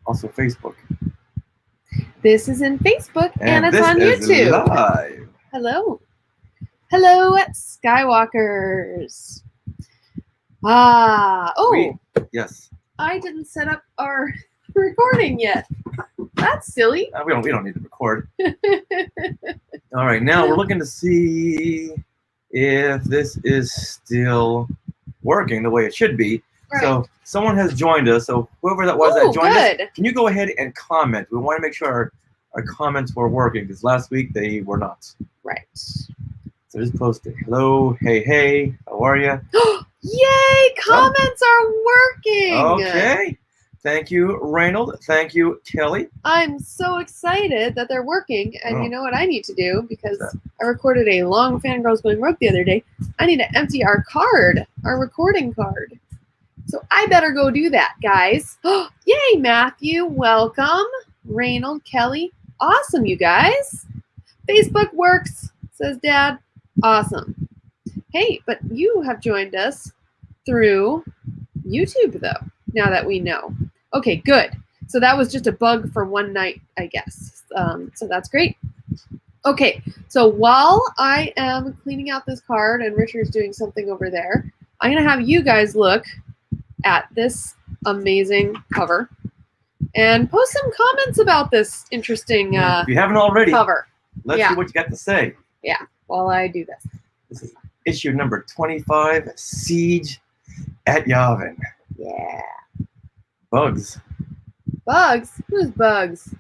Also Facebook. This is in Facebook and it's on this YouTube. Is live. Hello. Hello, Skywalkers. Yes. I didn't set up our recording yet. That's silly. We don't need to record. All right, now we're looking to see if this is still working the way it should be. Right. So someone has joined us. So whoever that was that joined us, can you go ahead and comment? We want to make sure our comments were working because last week they were not. Right. So just post it. Hello, hey, how are you? Yay! Comments are working. Okay. Thank you, Reynold. Thank you, Kelly. I'm so excited that they're working. And you know what I need to do? Because I recorded a long Fangirls Going Rogue the other day. I need to empty our recording card. So I better go do that, guys. Yay, Matthew. Welcome. Reynold, Kelly. Awesome, you guys. Facebook works, says Dad. Awesome. Hey, but you have joined us through YouTube, though, now that we know. Okay, good. So that was just a bug for one night, I guess. So that's great. Okay, so while I am cleaning out this card and Richard's doing something over there, I'm going to have you guys look at this amazing cover and post some comments about this interesting if you haven't already, cover. Let's see what you got to say. Yeah, while I do this. This is issue number 25, Siege at Yavin. Yeah. Bugs. Bugs? Who's Bugs?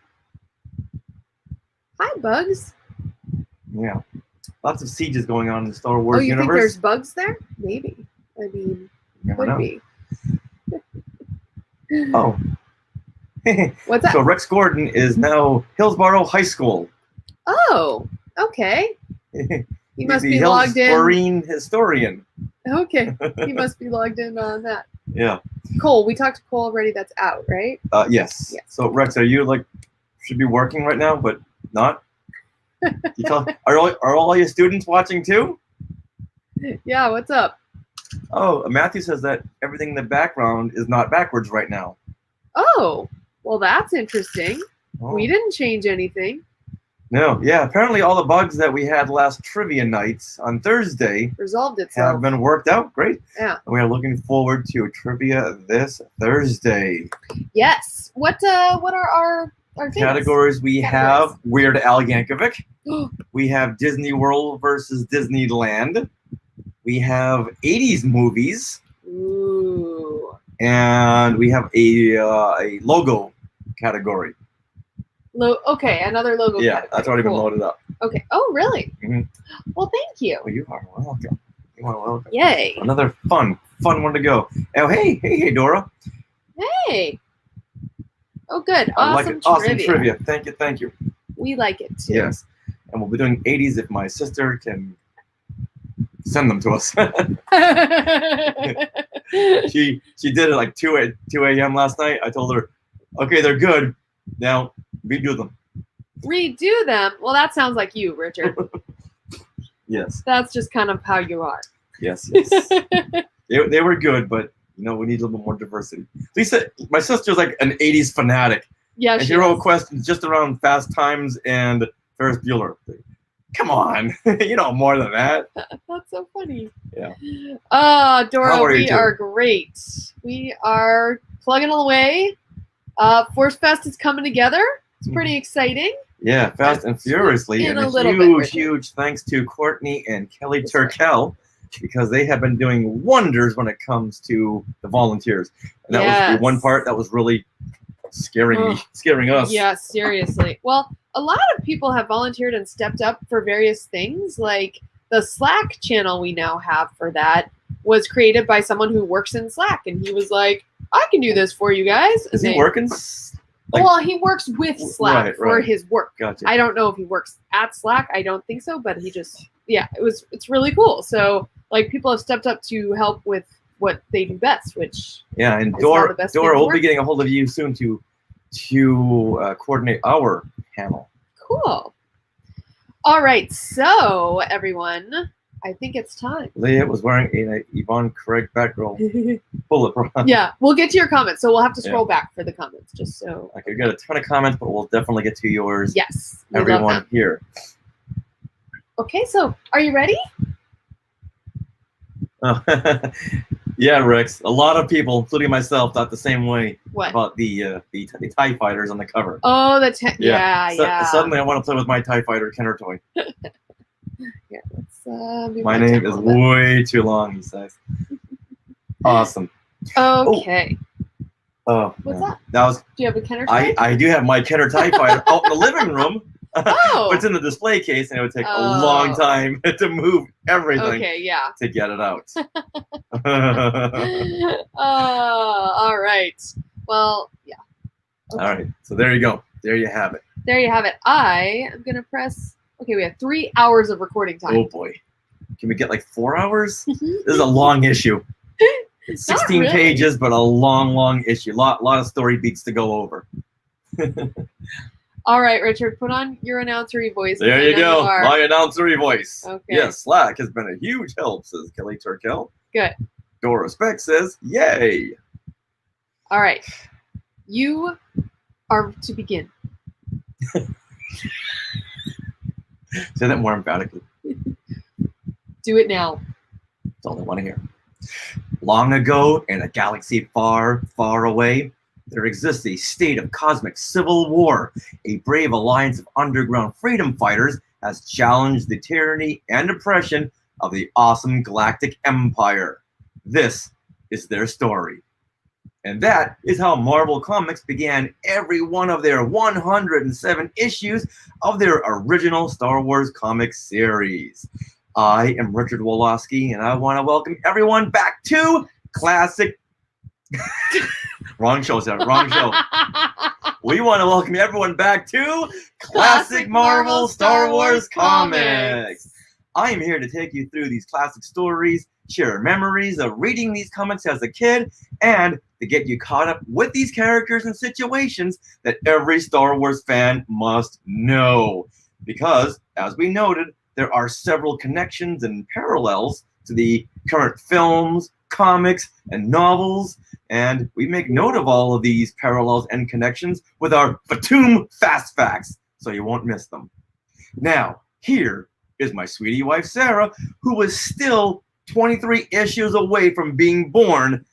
Hi, Bugs. Yeah. Lots of sieges going on in the Star Wars universe. Oh, you think there's bugs there? Maybe. I mean, could be. Oh. What's that? So Rex Gordon is now Hillsborough High School. Oh, okay. He must be Hills logged in. Marine historian. Okay. He must be logged in on that. Yeah. Cole, we talked to Cole already. That's out, right? Yes. Yeah. So Rex, are you should be working right now, but not? Are all your students watching too? Yeah, what's up? Oh, Matthew says that everything in the background is not backwards right now. Oh, well, that's interesting. Oh. We didn't change anything. No, yeah. Apparently, all the bugs that we had last trivia nights on Thursday resolved itself. Have been worked out. Great. Yeah. And we are looking forward to trivia this Thursday. Yes. What are our categories? We have Weird Al Yankovic. We have Disney World versus Disneyland. We have 80s movies. Ooh. And we have a logo category. Okay, another logo category. Yeah, that's already been loaded up. Okay. Oh, really? Mm-hmm. Well, thank you. Well, you are welcome. You are welcome. Yay. Another fun one to go. Oh, hey, Dora. Hey. Oh, good. Awesome trivia. Thank you. We like it, too. Yes. And we'll be doing 80s if my sister can send them to us. She did it like 2 a.m. last night. I told her, okay, they're good. Now redo them. Redo them? Well, that sounds like you, Richard. Yes. That's just kind of how you are. Yes. They were good, but we need a little bit more diversity. Lisa, my sister's like an 80s fanatic. Yeah, and she wrote questions just around Fast Times and Ferris Bueller. Come on, more than that. That's so funny. Yeah. Dora, we are great. We are plugging away. Force Fest is coming together. It's pretty exciting. Yeah, fast and furiously. And a huge thanks to Courtney and Kelly Turkel because they have been doing wonders when it comes to the volunteers. And that was the one part that was really scaring us. Yeah, seriously. Well, a lot of people have volunteered and stepped up for various things. Like the Slack channel we now have for that was created by someone who works in Slack. And he was like, I can do this for you guys. Is he working? Well, he works with Slack for his work. Gotcha. I don't know if he works at Slack. I don't think so, but he just, it's really cool. So people have stepped up to help with what they do best, which and Dora will be getting a hold of you soon to coordinate our panel. Cool. All right, so everyone, I think it's time. Leia was wearing a Yvonne Craig Batgirl bullet. Yeah, we'll get to your comments, so we'll have to scroll back for the comments, just so. Okay, we got a ton of comments, but we'll definitely get to yours. Yes, everyone here. Okay, so are you ready? Yeah, Rex. A lot of people, including myself, thought the same way What? about the TIE fighters on the cover. Oh, yeah. Suddenly, I want to play with my TIE fighter Kenner toy. Yeah, let's my name is way too long, he says. Awesome. Okay. Oh, what's man. that? That was. Do you have a Kenner toy? I do have my Kenner TIE fighter out in the living room. Oh. But it's in the display case, and it would take a long time to move everything. Okay, yeah. To get it out. All right. Well, yeah. Okay. All right. So there you go. There you have it. There you have it. I am gonna press. Okay, we have 3 hours of recording time. Oh boy. Can we get like 4 hours? This is a long issue. It's 16 really. pages, but a long issue. Lot of story beats to go over. All right, Richard, put on your announcery voice. There you go. My announcery voice. Okay. Yes, Slack has been a huge help, says Kelly Turkel. Good. Dora Speck says, yay. All right. You are to begin. Say that more emphatically. Do it now. That's all I want to hear. Long ago, in a galaxy far, far away, there exists a state of cosmic civil war. A brave alliance of underground freedom fighters has challenged the tyranny and oppression of the awesome galactic empire. This is their story. And that is how Marvel Comics began every one of their 107 issues of their original Star Wars comic series. I am Richard Wolosky, and I want to welcome everyone back to Classic... Wrong show, Sarah. Wrong show. We want to welcome everyone back to Classic Marvel Star Wars Comics. I am here to take you through these classic stories, share memories of reading these comics as a kid, and to get you caught up with these characters and situations that every Star Wars fan must know. Because, as we noted, there are several connections and parallels to the current films, comics, and novels, and we make note of all of these parallels and connections with our Fatum Fast Facts, so you won't miss them. Now, here is my sweetie wife, Sarah, who was still 23 issues away from being born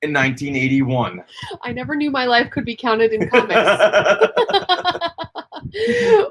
in 1981. I never knew my life could be counted in comics.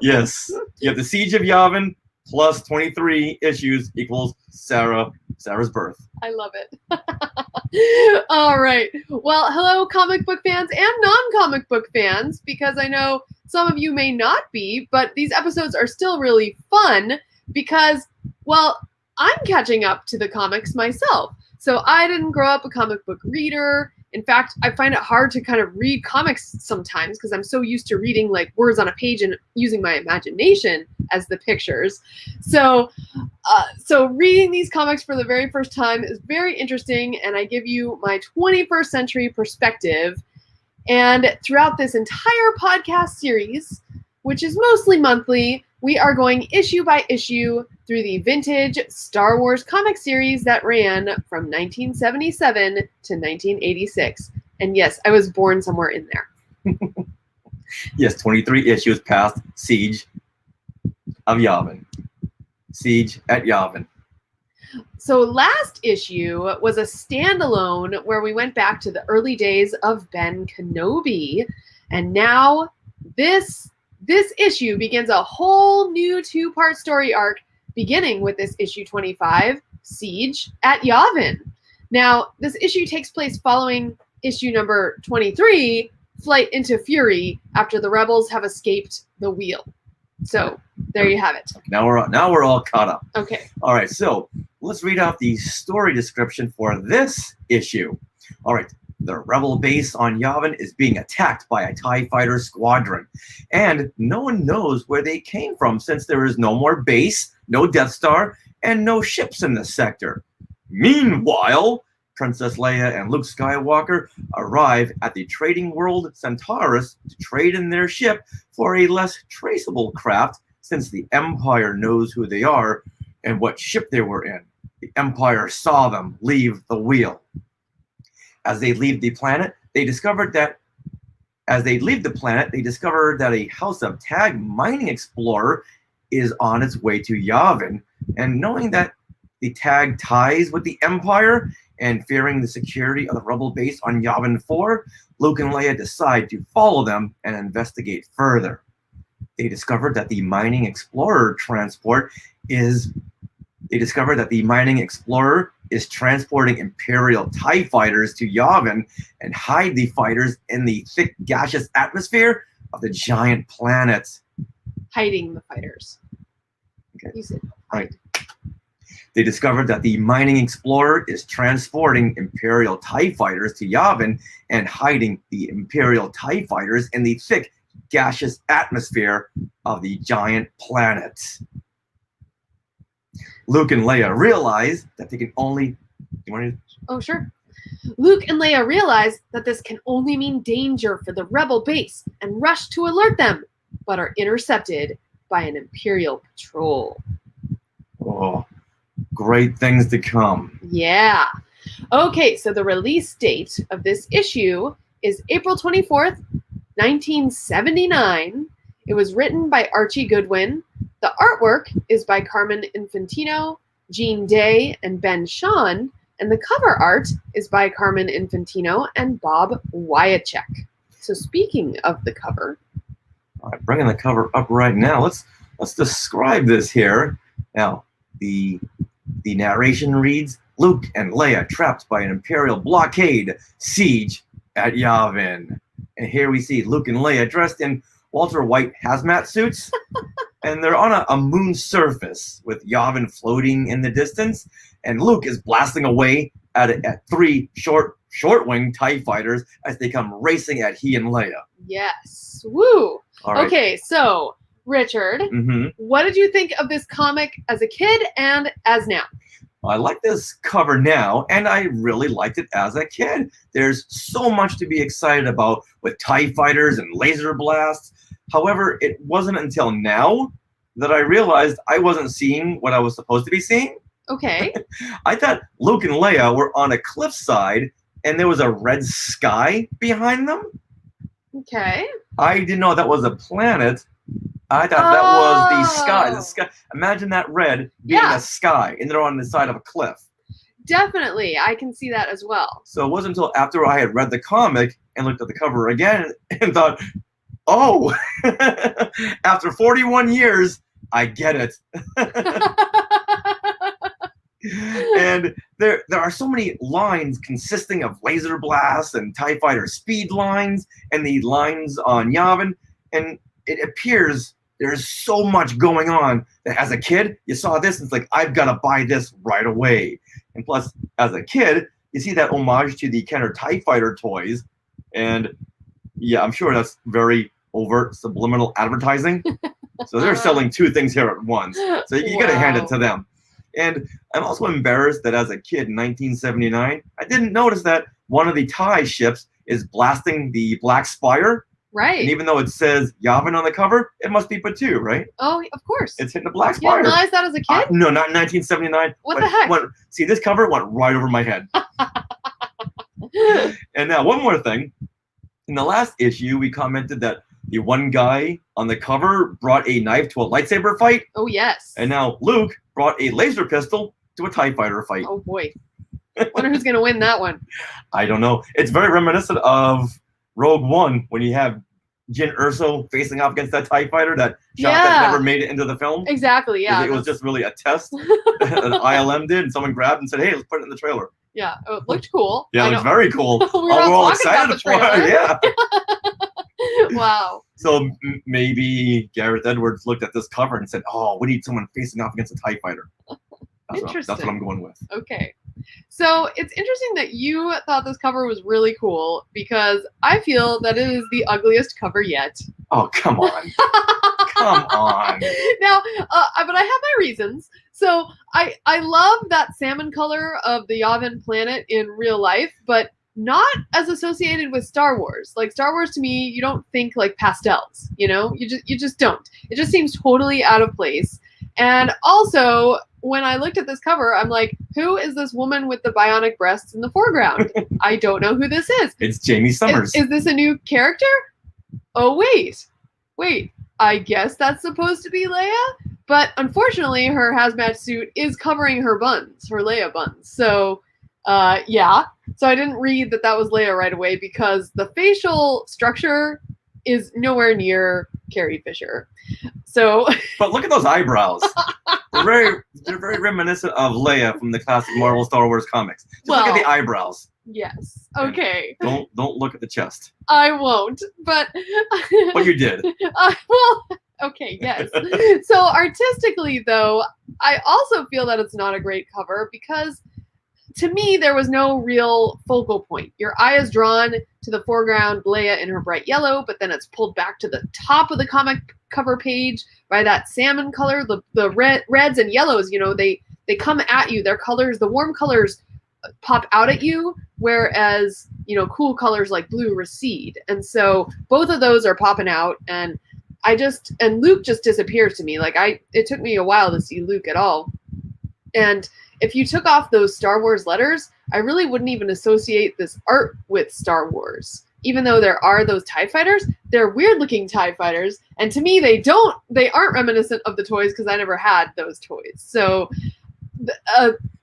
Yes. You have the Siege of Yavin plus 23 issues equals Sarah's birth. I love it. All right. Well, hello, comic book fans and non-comic book fans, because I know some of you may not be, but these episodes are still really fun because, well, I'm catching up to the comics myself. So I didn't grow up a comic book reader. In fact, I find it hard to kind of read comics sometimes because I'm so used to reading like words on a page and using my imagination as the pictures. So reading these comics for the very first time is very interesting, and I give you my 21st century perspective. And throughout this entire podcast series, which is mostly monthly, we are going issue by issue through the vintage Star Wars comic series that ran from 1977 to 1986. And yes, I was born somewhere in there. Yes, 23 issues past Siege of Yavin. Siege at Yavin. So last issue was a standalone where we went back to the early days of Ben Kenobi. And now this issue begins a whole new 2-part story arc, beginning with this issue 25, Siege at Yavin. Now, this issue takes place following issue number 23, Flight into Fury, after the rebels have escaped the wheel. So there you have it. Now we're all caught up. Okay. All right, so let's read off the story description for this issue. All right. The rebel base on Yavin is being attacked by a TIE fighter squadron, and no one knows where they came from since there is no more base, no Death Star, and no ships in the sector. Meanwhile, Princess Leia and Luke Skywalker arrive at the trading world Centaurus to trade in their ship for a less traceable craft since the Empire knows who they are, and what ship they were in. The Empire saw them leave the wheel. As they leave the planet, they discovered that a House of Tag mining explorer is on its way to Yavin, and knowing that the Tag ties with the Empire and fearing the security of the rebel base on Yavin 4, Luke and Leia decide to follow them and investigate further. They discovered that the mining explorer is transporting Imperial TIE fighters to Yavin and hide the fighters in the thick gaseous atmosphere of the giant planet. Hiding the fighters. Okay. You said right. They discovered that the mining explorer is transporting Imperial TIE fighters to Yavin and hiding the Imperial TIE fighters in the thick gaseous atmosphere of the giant planet. Luke and Leia realize that they can only... Oh, sure. Luke and Leia realize that this can only mean danger for the rebel base and rush to alert them, but are intercepted by an Imperial patrol. Oh, great things to come. Yeah. Okay, so the release date of this issue is April 24th, 1979. It was written by Archie Goodwin. The artwork is by Carmen Infantino, Gene Day, and Ben Shawn, and the cover art is by Carmen Infantino and Bob Wyacek. So speaking of the cover, all right, bringing the cover up right now. Let's describe this here. Now, the narration reads: Luke and Leia trapped by an Imperial blockade siege at Yavin. And here we see Luke and Leia dressed in Walter White hazmat suits. And they're on a moon surface with Yavin floating in the distance. And Luke is blasting away at three short-wing TIE fighters as they come racing at he and Leia. Yes. Woo. All right. Okay, so Richard, what did you think of this comic as a kid and as now? I like this cover now, and I really liked it as a kid. There's so much to be excited about with TIE fighters and laser blasts. However, it wasn't until now that I realized I wasn't seeing what I was supposed to be seeing. Okay. I thought Luke and Leia were on a cliffside, and there was a red sky behind them. Okay. I didn't know that was a planet. I thought that was the sky. The sky. Imagine that red being a sky, and they're on the side of a cliff. Definitely, I can see that as well. So it wasn't until after I had read the comic and looked at the cover again and thought, oh, after 41 years, I get it. And there are so many lines consisting of laser blasts and TIE fighter speed lines and the lines on Yavin, and it appears there's so much going on that as a kid, you saw this and it's like, I've got to buy this right away. And plus, as a kid, you see that homage to the Kenner TIE Fighter toys, and yeah, I'm sure that's very overt subliminal advertising. So they're selling two things here at once. So you got to hand it to them. And I'm also embarrassed that as a kid in 1979, I didn't notice that one of the TIE ships is blasting the Black Spire. Right. And even though it says Yavin on the cover, it must be Batu, right? Oh, of course. It's hitting the Black You Spire. didn't realize that as a kid? No, not in 1979. What the heck? See, this cover went right over my head. And now, one more thing. In the last issue, we commented that the one guy on the cover brought a knife to a lightsaber fight. Oh, yes. And now Luke brought a laser pistol to a TIE fighter fight. Oh, boy. Wonder who's going to win that one. I don't know. It's very reminiscent of Rogue One when you have Jyn Erso facing off against that TIE fighter, that shot that never made it into the film. Exactly, yeah. It was just really a test that ILM did, and someone grabbed and said, hey, let's put it in the trailer. Yeah, it looked cool. Yeah, it looked very cool. We were all excited for it. Yeah. Wow. So maybe Gareth Edwards looked at this cover and said, oh, we need someone facing off against a TIE fighter. That's what I'm going with. Okay. So it's interesting that you thought this cover was really cool, because I feel that it is the ugliest cover yet. Oh, come on. Come on. Now, but I have my reasons. So I love that salmon color of the Yavin planet in real life, but not as associated with Star Wars. Like, Star Wars, to me, you don't think like pastels, you know? You just don't. It just seems totally out of place. And also, when I looked at this cover, I'm like, who is this woman with the bionic breasts in the foreground? I don't know who this is. It's Jamie Summers. Is this a new character? Oh, wait. I guess that's supposed to be Leia? But unfortunately, her hazmat suit is covering her buns, her Leia buns. So, yeah. So I didn't read that was Leia right away because the facial structure is nowhere near Carrie Fisher. So, but look at those eyebrows. They're very reminiscent of Leia from the classic Marvel Star Wars comics. Just look at the eyebrows. Yes. Okay. And don't look at the chest. I won't. But you did. Well, okay, yes. So artistically, though, I also feel that it's not a great cover because to me, there was no real focal point. Your eye is drawn to the foreground, Leia in her bright yellow, but then it's pulled back to the top of the comic cover page by that salmon color. The reds and yellows, they come at you. Their colors, the warm colors pop out at you, whereas, cool colors like blue recede. And so both of those are popping out, and Luke just disappears to me. It took me a while to see Luke at all. And if you took off those Star Wars letters, I really wouldn't even associate this art with Star Wars. Even though there are those TIE fighters, they're weird-looking TIE fighters, and to me, they aren't reminiscent of the toys because I never had those toys. So,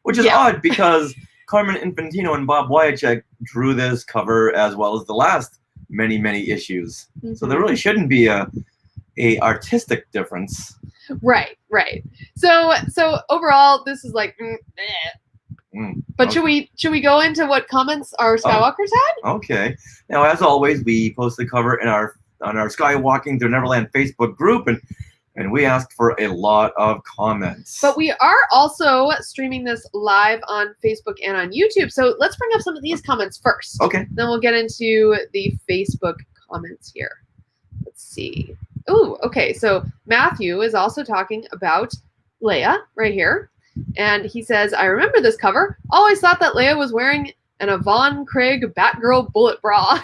which is odd because Carmen Infantino and Bob Wyacek drew this cover as well as the last many, many issues. Mm-hmm. So there really shouldn't be a artistic difference. Right. So overall, this is like, but okay. Should we go into what comments our Skywalkers had? Okay. Now, as always, we post the cover on our Skywalking Through Neverland Facebook group, and we asked for a lot of comments. But we are also streaming this live on Facebook and on YouTube. So let's bring up some of these comments first. Okay. Then we'll get into the Facebook comments here. Let's see. Ooh, okay. So Matthew is also talking about Leia right here. And he says, I remember this cover. Always thought that Leia was wearing an Yvonne Craig Batgirl bullet bra.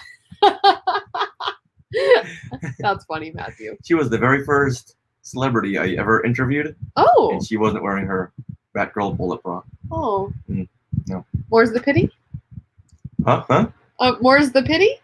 That's funny, Matthew. She was the very first celebrity I ever interviewed. Oh. And she wasn't wearing her Batgirl bullet bra. Oh. No. More's the pity? Huh? More's the pity?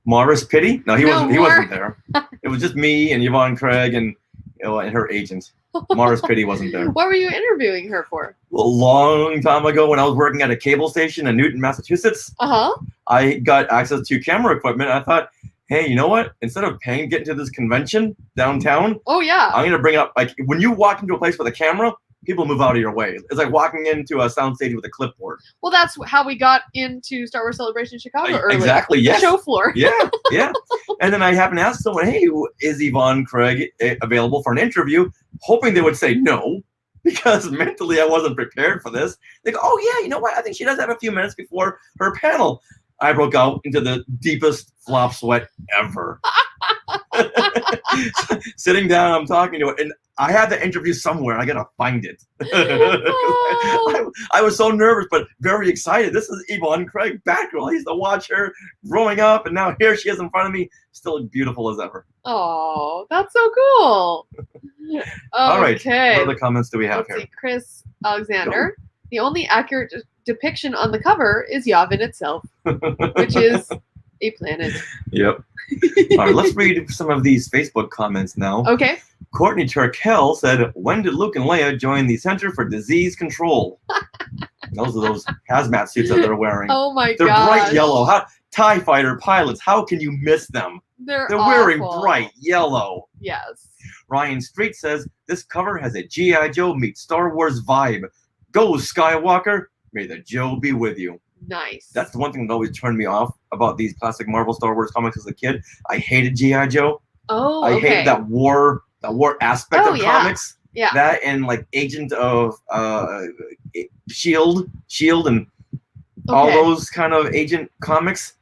Morris Pity? No, he wasn't there. It was just me and Yvonne Craig and her agent. Morris Pity wasn't there. What were you interviewing her for? A long time ago when I was working at a cable station in Newton, Massachusetts. I got access to camera equipment. I thought, hey, you know what? Instead of paying to get into this convention downtown, I'm going to bring up, when you walk into a place with a camera, people move out of your way. It's like walking into a soundstage with a clipboard. Well, that's how we got into Star Wars Celebration Chicago earlier. Exactly, yes. The show floor. Yeah. And then I happened to ask someone, hey, is Yvonne Craig available for an interview? Hoping they would say no, because mentally I wasn't prepared for this. They go, oh, yeah, you know what? I think she does have a few minutes before her panel. I broke out into the deepest flop sweat ever. Sitting down, I'm talking to her, and I had the interview somewhere. I gotta find it. I was so nervous, but very excited. This is Yvonne Craig, Batgirl. I used to watch her growing up, and now here she is in front of me, still beautiful as ever. Oh, that's so cool. All right. What other comments do we have here? See, Chris Alexander. The only accurate depiction on the cover is Yavin itself, which is a planet. Yep. All right, let's read some of these Facebook comments now. Okay. Courtney Turkel said, when did Luke and Leia join the Center for Disease Control? Those are those hazmat suits that they're wearing. Oh my god. They're bright yellow. TIE fighter pilots, how can you miss them? They're wearing bright yellow. Yes. Ryan Street says, this cover has a G.I. Joe meets Star Wars vibe. Go, Skywalker. May the Joe be with you. Nice. That's the one thing that always turned me off about these classic Marvel Star Wars comics as a kid. I hated G.I. Joe. Oh, I hated that war aspect of comics. Yeah. That and like Agent of Shield and all those kind of agent comics.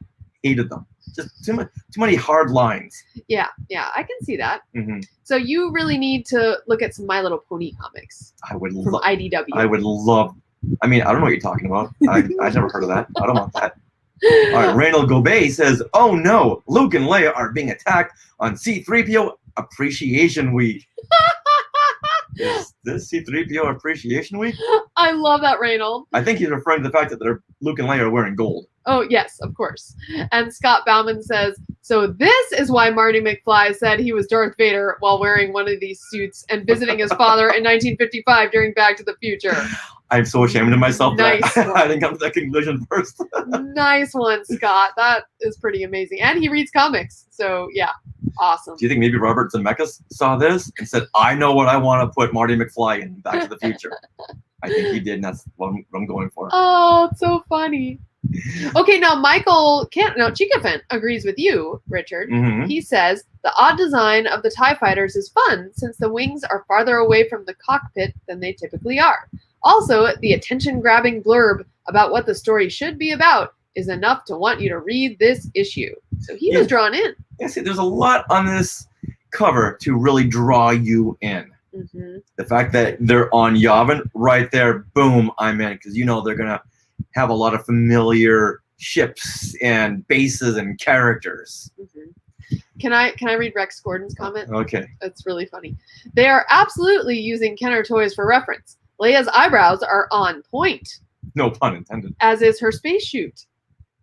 Hated them. Just too many hard lines. Yeah, I can see that. Mm-hmm. So you really need to look at some My Little Pony comics. I would from IDW. I would love. I mean, I don't know what you're talking about. I've never heard of that. I don't want that. All right, Reynold Gobey says, oh no, Luke and Leia are being attacked on C-3PO Appreciation Week. Is this C-3PO Appreciation Week? I love that, Reynold. I think he's referring to the fact that Luke and Leia are wearing gold. Oh, yes, of course. And Scott Bauman says, so this is why Marty McFly said he was Darth Vader while wearing one of these suits and visiting his father in 1955 during Back to the Future. I'm so ashamed of myself Nice that one. I didn't come to that conclusion first. Nice one, Scott. That is pretty amazing. And he reads comics. So, yeah, awesome. Do you think maybe Robert Zemeckis saw this and said, I know what I want to put Marty McFly in Back to the Future? I think he did, and that's what I'm going for. Oh, it's so funny. Okay, now Chikafin agrees with you, Richard. Mhm. He says, the odd design of the TIE fighters is fun since the wings are farther away from the cockpit than they typically are. Also, the attention-grabbing blurb about what the story should be about is enough to want you to read this issue. So he was drawn in. Yeah, see, there's a lot on this cover to really draw you in. Mm-hmm. The fact that they're on Yavin, right there, boom, I'm in, because you know they're going to have a lot of familiar ships and bases and characters. Mm-hmm. Can I read Rex Gordon's comment? Okay. That's really funny. They are absolutely using Kenner toys for reference. Leia's eyebrows are on point, No pun intended. as is her spacesuit.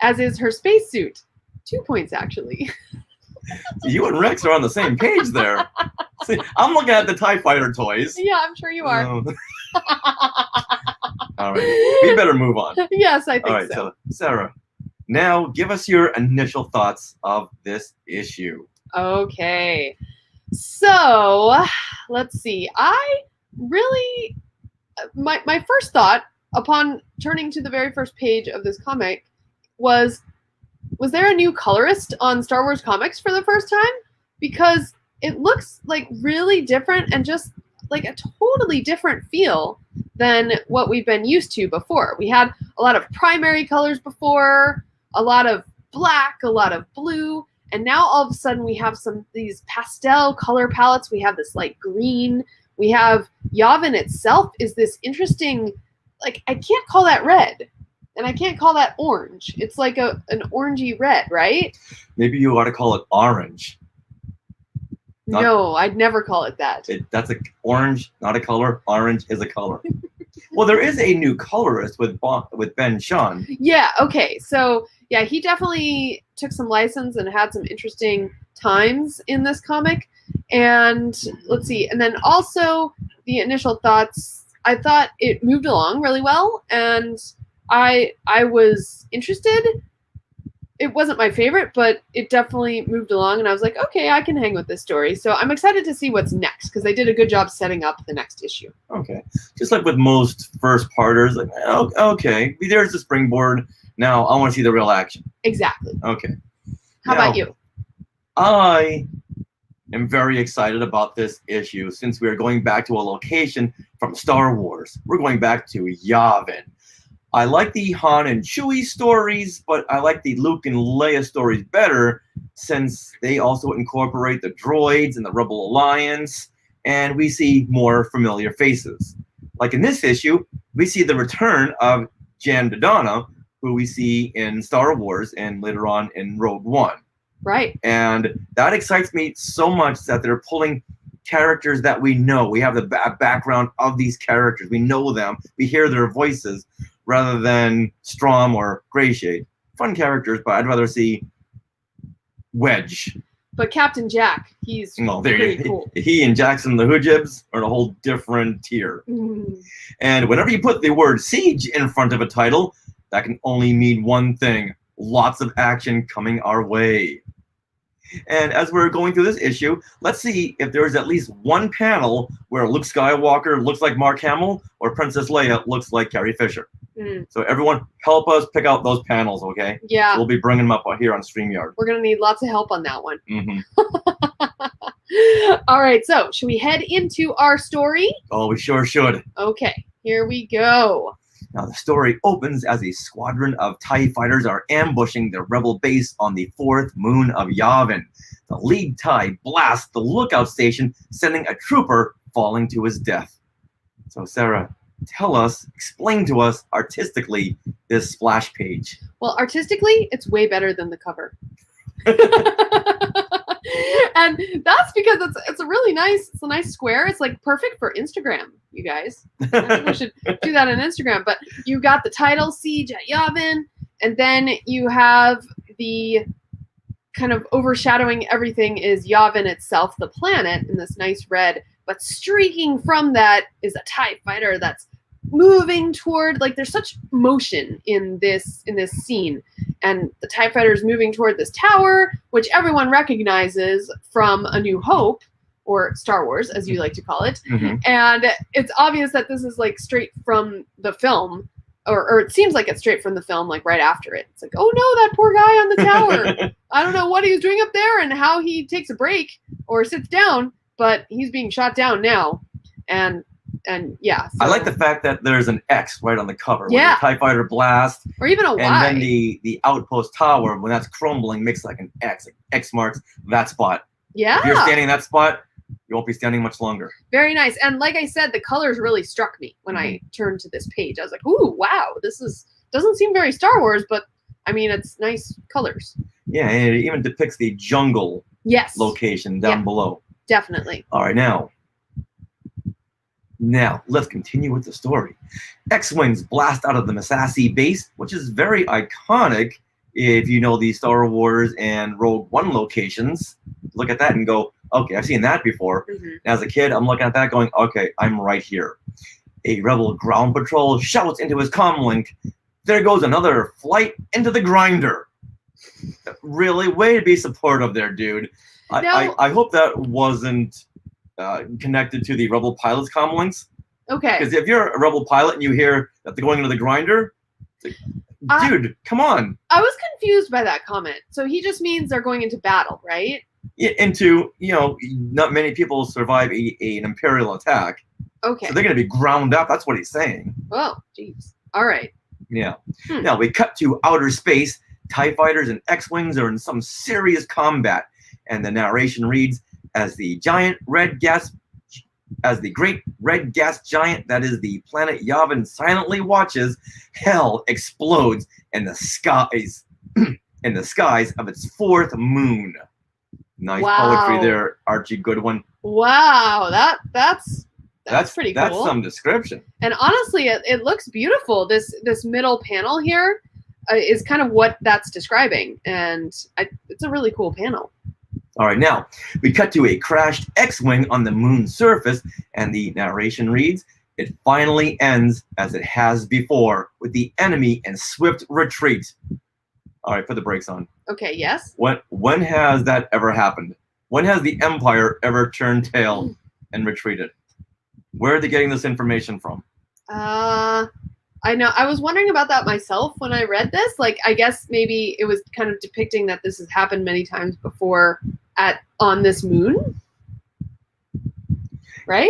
2 points, actually. You and Rex are on the same page there. See, I'm looking at the TIE Fighter toys. Yeah, I'm sure you are. All right. We better move on. Yes, I think All right, so. so Sarah, now give us your initial thoughts of this issue. Okay. So, let's see. I really, my first thought upon turning to the very first page of this comic was there a new colorist on Star Wars comics for the first time? Because it looks like really different and just like a totally different feel than what we've been used to before. We had a lot of primary colors before, a lot of black, a lot of blue, and now all of a sudden we have these pastel color palettes. We have this light green. We have Yavin itself is this interesting, like, I can't call that red. And I can't call that orange. It's like an orangey red, right? Maybe you ought to call it orange. No, I'd never call it that. That's a orange, not a color. Orange is a color. Well, there is a new colorist with Ben Shahn. Yeah, okay. So, yeah, he definitely took some license and had some interesting times in this comic. And let's see. And then also the initial thoughts, I thought it moved along really well. And I was interested. It wasn't my favorite, but it definitely moved along, and I was like, okay, I can hang with this story. So I'm excited to see what's next, because they did a good job setting up the next issue. Okay. Just like with most first parters, like, okay, there's the springboard. Now I want to see the real action. Exactly. Okay. How about you? I am very excited about this issue since we are going back to a location from Star Wars. We're going back to Yavin. I like the Han and Chewie stories, but I like the Luke and Leia stories better since they also incorporate the droids and the Rebel Alliance, and we see more familiar faces. Like in this issue, we see the return of Jan Dodonna, who we see in Star Wars and later on in Rogue One. Right. And that excites me so much that they're pulling characters that we know. We have the background of these characters. We know them. We hear their voices, rather than Strom or Greyshade. Fun characters, but I'd rather see Wedge. But Captain Jack, he's pretty cool. He and Jackson the Hoojibs are in a whole different tier. Mm. And whenever you put the word siege in front of a title, that can only mean one thing. Lots of action coming our way. And as we're going through this issue, let's see if there's at least one panel where Luke Skywalker looks like Mark Hamill or Princess Leia looks like Carrie Fisher. Mm. So everyone, help us pick out those panels, okay? Yeah. We'll be bringing them up here on StreamYard. We're going to need lots of help on that one. Mm-hmm. All right, so should we head into our story? Oh, we sure should. Okay, here we go. Now, the story opens as a squadron of TIE fighters are ambushing the rebel base on the 4th moon of Yavin. The lead TIE blasts the lookout station, sending a trooper falling to his death. So, Sarah, explain to us artistically this splash page. Well, artistically, it's way better than the cover. And that's because it's a really nice, it's a nice square. It's like perfect for Instagram, you guys. I think we should do that on Instagram. But you got the title Siege at Yavin, and then you have the kind of overshadowing everything is Yavin itself, the planet, in this nice red. But streaking from that is a TIE fighter that's moving toward, like, there's such motion in this scene, and the TIE fighter is moving toward this tower, which everyone recognizes from A New Hope, or Star Wars, as you like to call it. Mm-hmm. And it's obvious that this is like straight from the film, or it seems like it's straight from the film, like right after it. It's like, oh no, that poor guy on the tower. I don't know what he was doing up there and how he takes a break or sits down, but he's being shot down now. And yeah. So. I like the fact that there's an X right on the cover. Yeah. With the TIE fighter blast. Or even a Y. And then the outpost tower, when that's crumbling, makes like an X. Like X marks that spot. Yeah. If you're standing in that spot, you won't be standing much longer. Very nice. And like I said, the colors really struck me when I turned to this page. I was like, ooh, wow, doesn't seem very Star Wars, but I mean, it's nice colors. Yeah, and it even depicts the jungle location down below. Definitely. All right, now let's continue with the story. X-Wings blast out of the Massassi base, which is very iconic if you know the Star Wars and Rogue One locations. Look at that and go, okay, I've seen that before. Mm-hmm. As a kid, I'm looking at that going, okay, I'm right here. A rebel ground patrol shouts into his comlink, there goes another flight into the grinder. Really? Way to be supportive there, dude. I hope that wasn't connected to the rebel pilot's comlinks. Okay. Because if you're a rebel pilot and you hear that they're going into the grinder, it's like, dude, come on. I was confused by that comment. So he just means they're going into battle, right? Into, not many people survive an Imperial attack. Okay. So they're going to be ground up. That's what he's saying. Oh, jeez. All right. Yeah. Now we cut to outer space. TIE fighters and X-Wings are in some serious combat. And the narration reads, as the great red gas giant that is the planet Yavin silently watches, hell explodes in the skies of its fourth moon. Nice poetry there, Archie Goodwin. Wow, that's pretty cool. That's some description. And honestly, it looks beautiful. This middle panel here is kind of what that's describing, and it's a really cool panel. All right, now we cut to a crashed X-Wing on the moon's surface, and the narration reads, it finally ends as it has before, with the enemy in swift retreat. All right, put the brakes on. Okay, yes. When has that ever happened? When has the Empire ever turned tail and retreated? Where are they getting this information from? I know. I was wondering about that myself when I read this. Like, I guess maybe it was kind of depicting that this has happened many times before on this moon, right?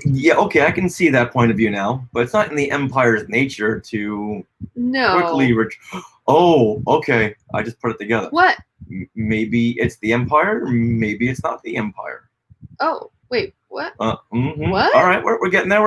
Yeah, okay, I can see that point of view now, but it's not in the Empire's nature to quickly Oh, okay, I just put it together. What? Maybe it's the Empire, maybe it's not the Empire. Oh, wait, what? What? All right, we're getting there,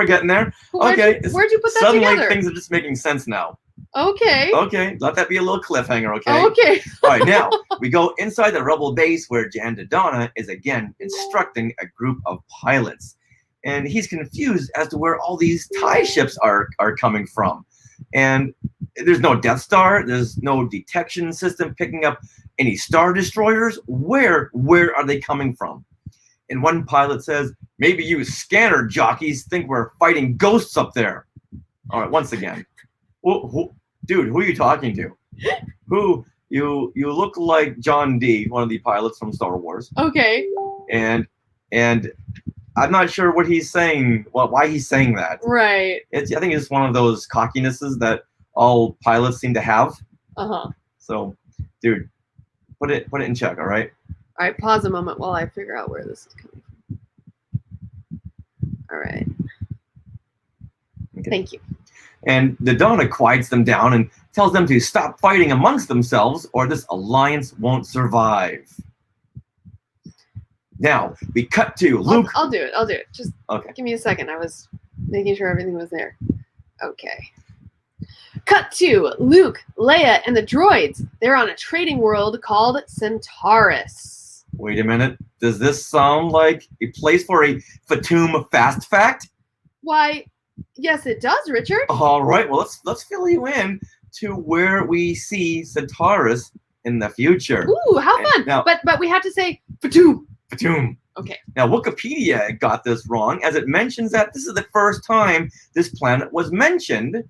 Okay. Where'd you put that suddenly together? Things are just making sense now. Okay. Okay, let that be a little cliffhanger, okay? Okay. All right, now we go inside the rebel base where Jan Dodonna is again instructing a group of pilots. And he's confused as to where all these TIE ships are coming from. And there's no Death Star, there's no detection system picking up any Star Destroyers. Where are they coming from? And one pilot says, maybe you scanner jockeys think we're fighting ghosts up there. All right, once again. Dude, who are you talking to? You look like John D., one of the pilots from Star Wars. Okay. And I'm not sure what he's saying, why he's saying that. Right. I think it's one of those cockinesses that all pilots seem to have. Uh-huh. So, dude, put it in check, all right? All right, pause a moment while I figure out where this is coming from. All right. Okay. Thank you. And Dodonna quiets them down and tells them to stop fighting amongst themselves or this alliance won't survive. Now, we cut to Luke. I'll do it. Just okay. Give me a second. I was making sure everything was there. Okay. Cut to Luke, Leia, and the droids. They're on a trading world called Centaurus. Wait a minute. Does this sound like a place for a Fatum fast fact? Why, yes, it does, Richard. All right. Well, let's fill you in to where we see Centaurus in the future. Ooh, how fun! Now, but we have to say Fatum. Fatum. Okay. Now, Wikipedia got this wrong, as it mentions that this is the first time this planet was mentioned.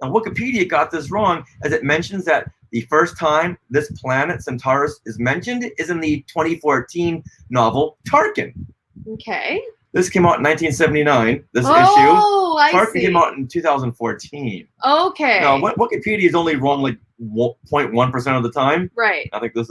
Now, Wikipedia got this wrong, as it mentions that the first time this planet, Centaurus, is mentioned is in the 2014 novel Tarkin. Okay. This came out in 1979, this issue. Oh, I Tarkin see. came out in 2014. Okay. Now, Wikipedia is only wrong like 0.1% of the time. Right. I think this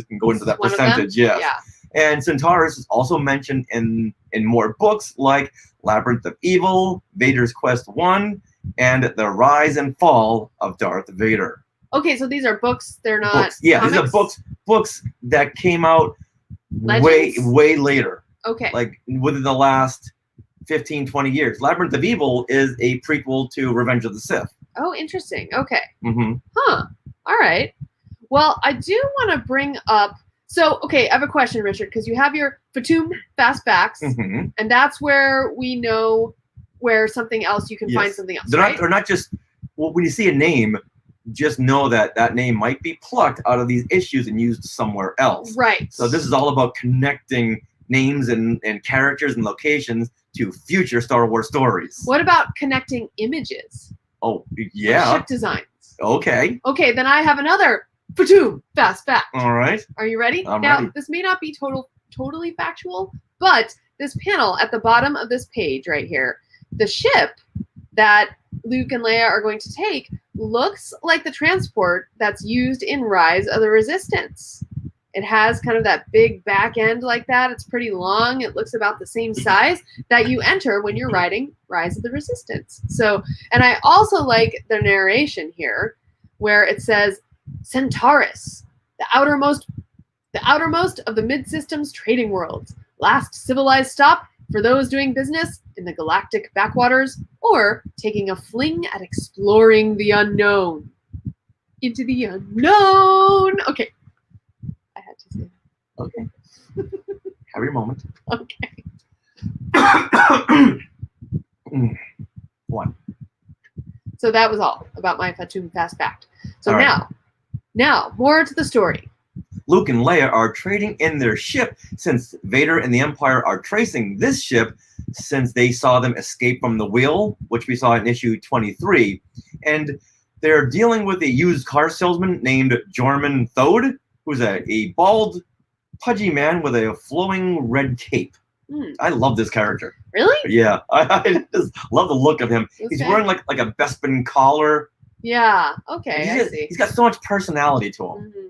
can go into that One of them? percentage, yes. Yeah. And Centaurus is also mentioned in more books like Labyrinth of Evil, Vader's Quest 1, and The Rise and Fall of Darth Vader. Okay, so these are books. They're not Books. Yeah, comics? these are books that came out Legends? way later. Okay. Like within the last 15, 20 years. Labyrinth of Evil is a prequel to Revenge of the Sith. Oh, interesting. Okay. Mm-hmm. Huh. All right. Well, I do want to bring up. So, okay, I have a question, Richard, because you have your Fatum fast facts, Mm-hmm. and that's where we know where something else you can find Yes. something else. They're not just. Well, when you see a name, just know that name might be plucked out of these issues and used somewhere else. Right. So this is all about connecting names and characters and locations to future Star Wars stories. What about connecting images? Oh, Or yeah. ship designs. Okay. Okay, then I have another Fatum fast fact. All right. Are you ready? I'm now, ready. this may not be totally factual, but this panel at the bottom of this page right here, the ship that Luke and Leia are going to take looks like the transport that's used in Rise of the Resistance. It has kind of that big back end like that. It's pretty long. It looks about the same size that you enter when you're riding Rise of the Resistance. So, and I also like the narration here where it says, Centaurus, the outermost of the mid-systems trading worlds, last civilized stop for those doing business in the galactic backwaters or taking a fling at exploring the unknown. Into the unknown. Okay. I had to say that. Okay. Have your moment. Okay. One. So that was all about my Fatum fast fact. So All right. now, more to the story. Luke and Leia are trading in their ship since Vader and the Empire are tracing this ship since they saw them escape from the wheel, which we saw in issue 23. And they're dealing with a used car salesman named Jorman Thode, who's a bald, pudgy man with a flowing red cape. I love this character. Really? Yeah, I just love the look of him. He's Okay. wearing like a Bespin collar. Yeah. Okay. I see. He's got so much personality to him. Mhm.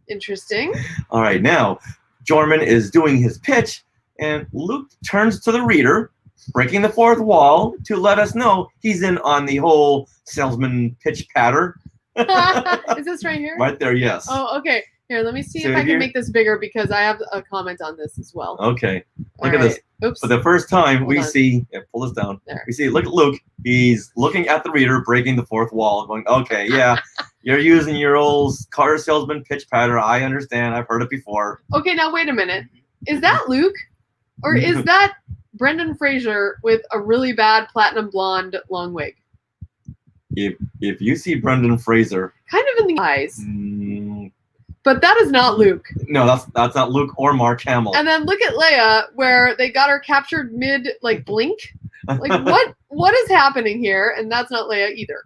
Interesting. All right, now Jorman is doing his pitch, and Luke turns to the reader, breaking the fourth wall to let us know he's in on the whole salesman pitch patter. Is this right here? Right there, yes. Oh, okay. Here, let me see So if I here- can make this bigger because I have a comment on this as well. Okay, look All at this. right. Oops. For the first time, Hold we on. see, pull this down. There. We see, look at Luke. He's looking at the reader, breaking the fourth wall, going, okay, yeah, you're using your old car salesman pitch patter. I understand. I've heard it before. Okay, now wait a minute. Is that Luke? Or is that Brendan Fraser with a really bad platinum blonde long wig? If you see Brendan Fraser, Kind of in the eyes. mm, But that is not Luke. no, that's not Luke or Mark Hamill. And then look at Leia, where they got her captured mid blink. Like what is happening here? And that's not Leia either.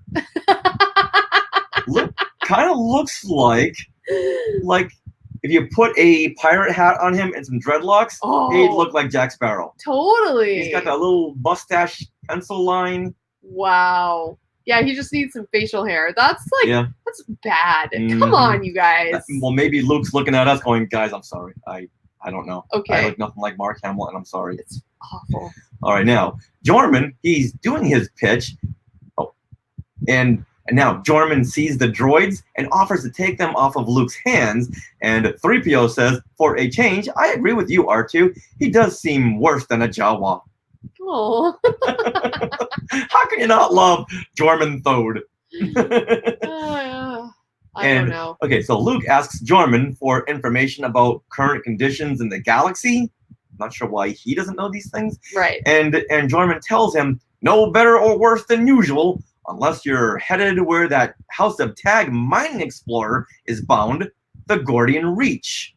Kind of looks like if you put a pirate hat on him and some dreadlocks, Oh, he'd look like Jack Sparrow. totally. He's got that little mustache pencil line. Wow. Yeah, he just needs some facial hair. That's that's bad. Mhm. Come on, you guys. Well, maybe Luke's looking at us going, guys, I'm sorry. I don't know. I Okay. look nothing like Mark Hamill, and I'm sorry. It's awful. All right, now, Jorman, he's doing his pitch. Oh, and now Jorman sees the droids and offers to take them off of Luke's hands. And 3PO says, for a change, I agree with you, R2. He does seem worse than a Jawa. Oh. How can you not love Jorman Thode? I don't know. Okay, so Luke asks Jorman for information about current conditions in the galaxy. Not sure why he doesn't know these things. Right. And Jorman tells him, no better or worse than usual, unless you're headed where that House of Tag mining explorer is bound, the Gordian Reach.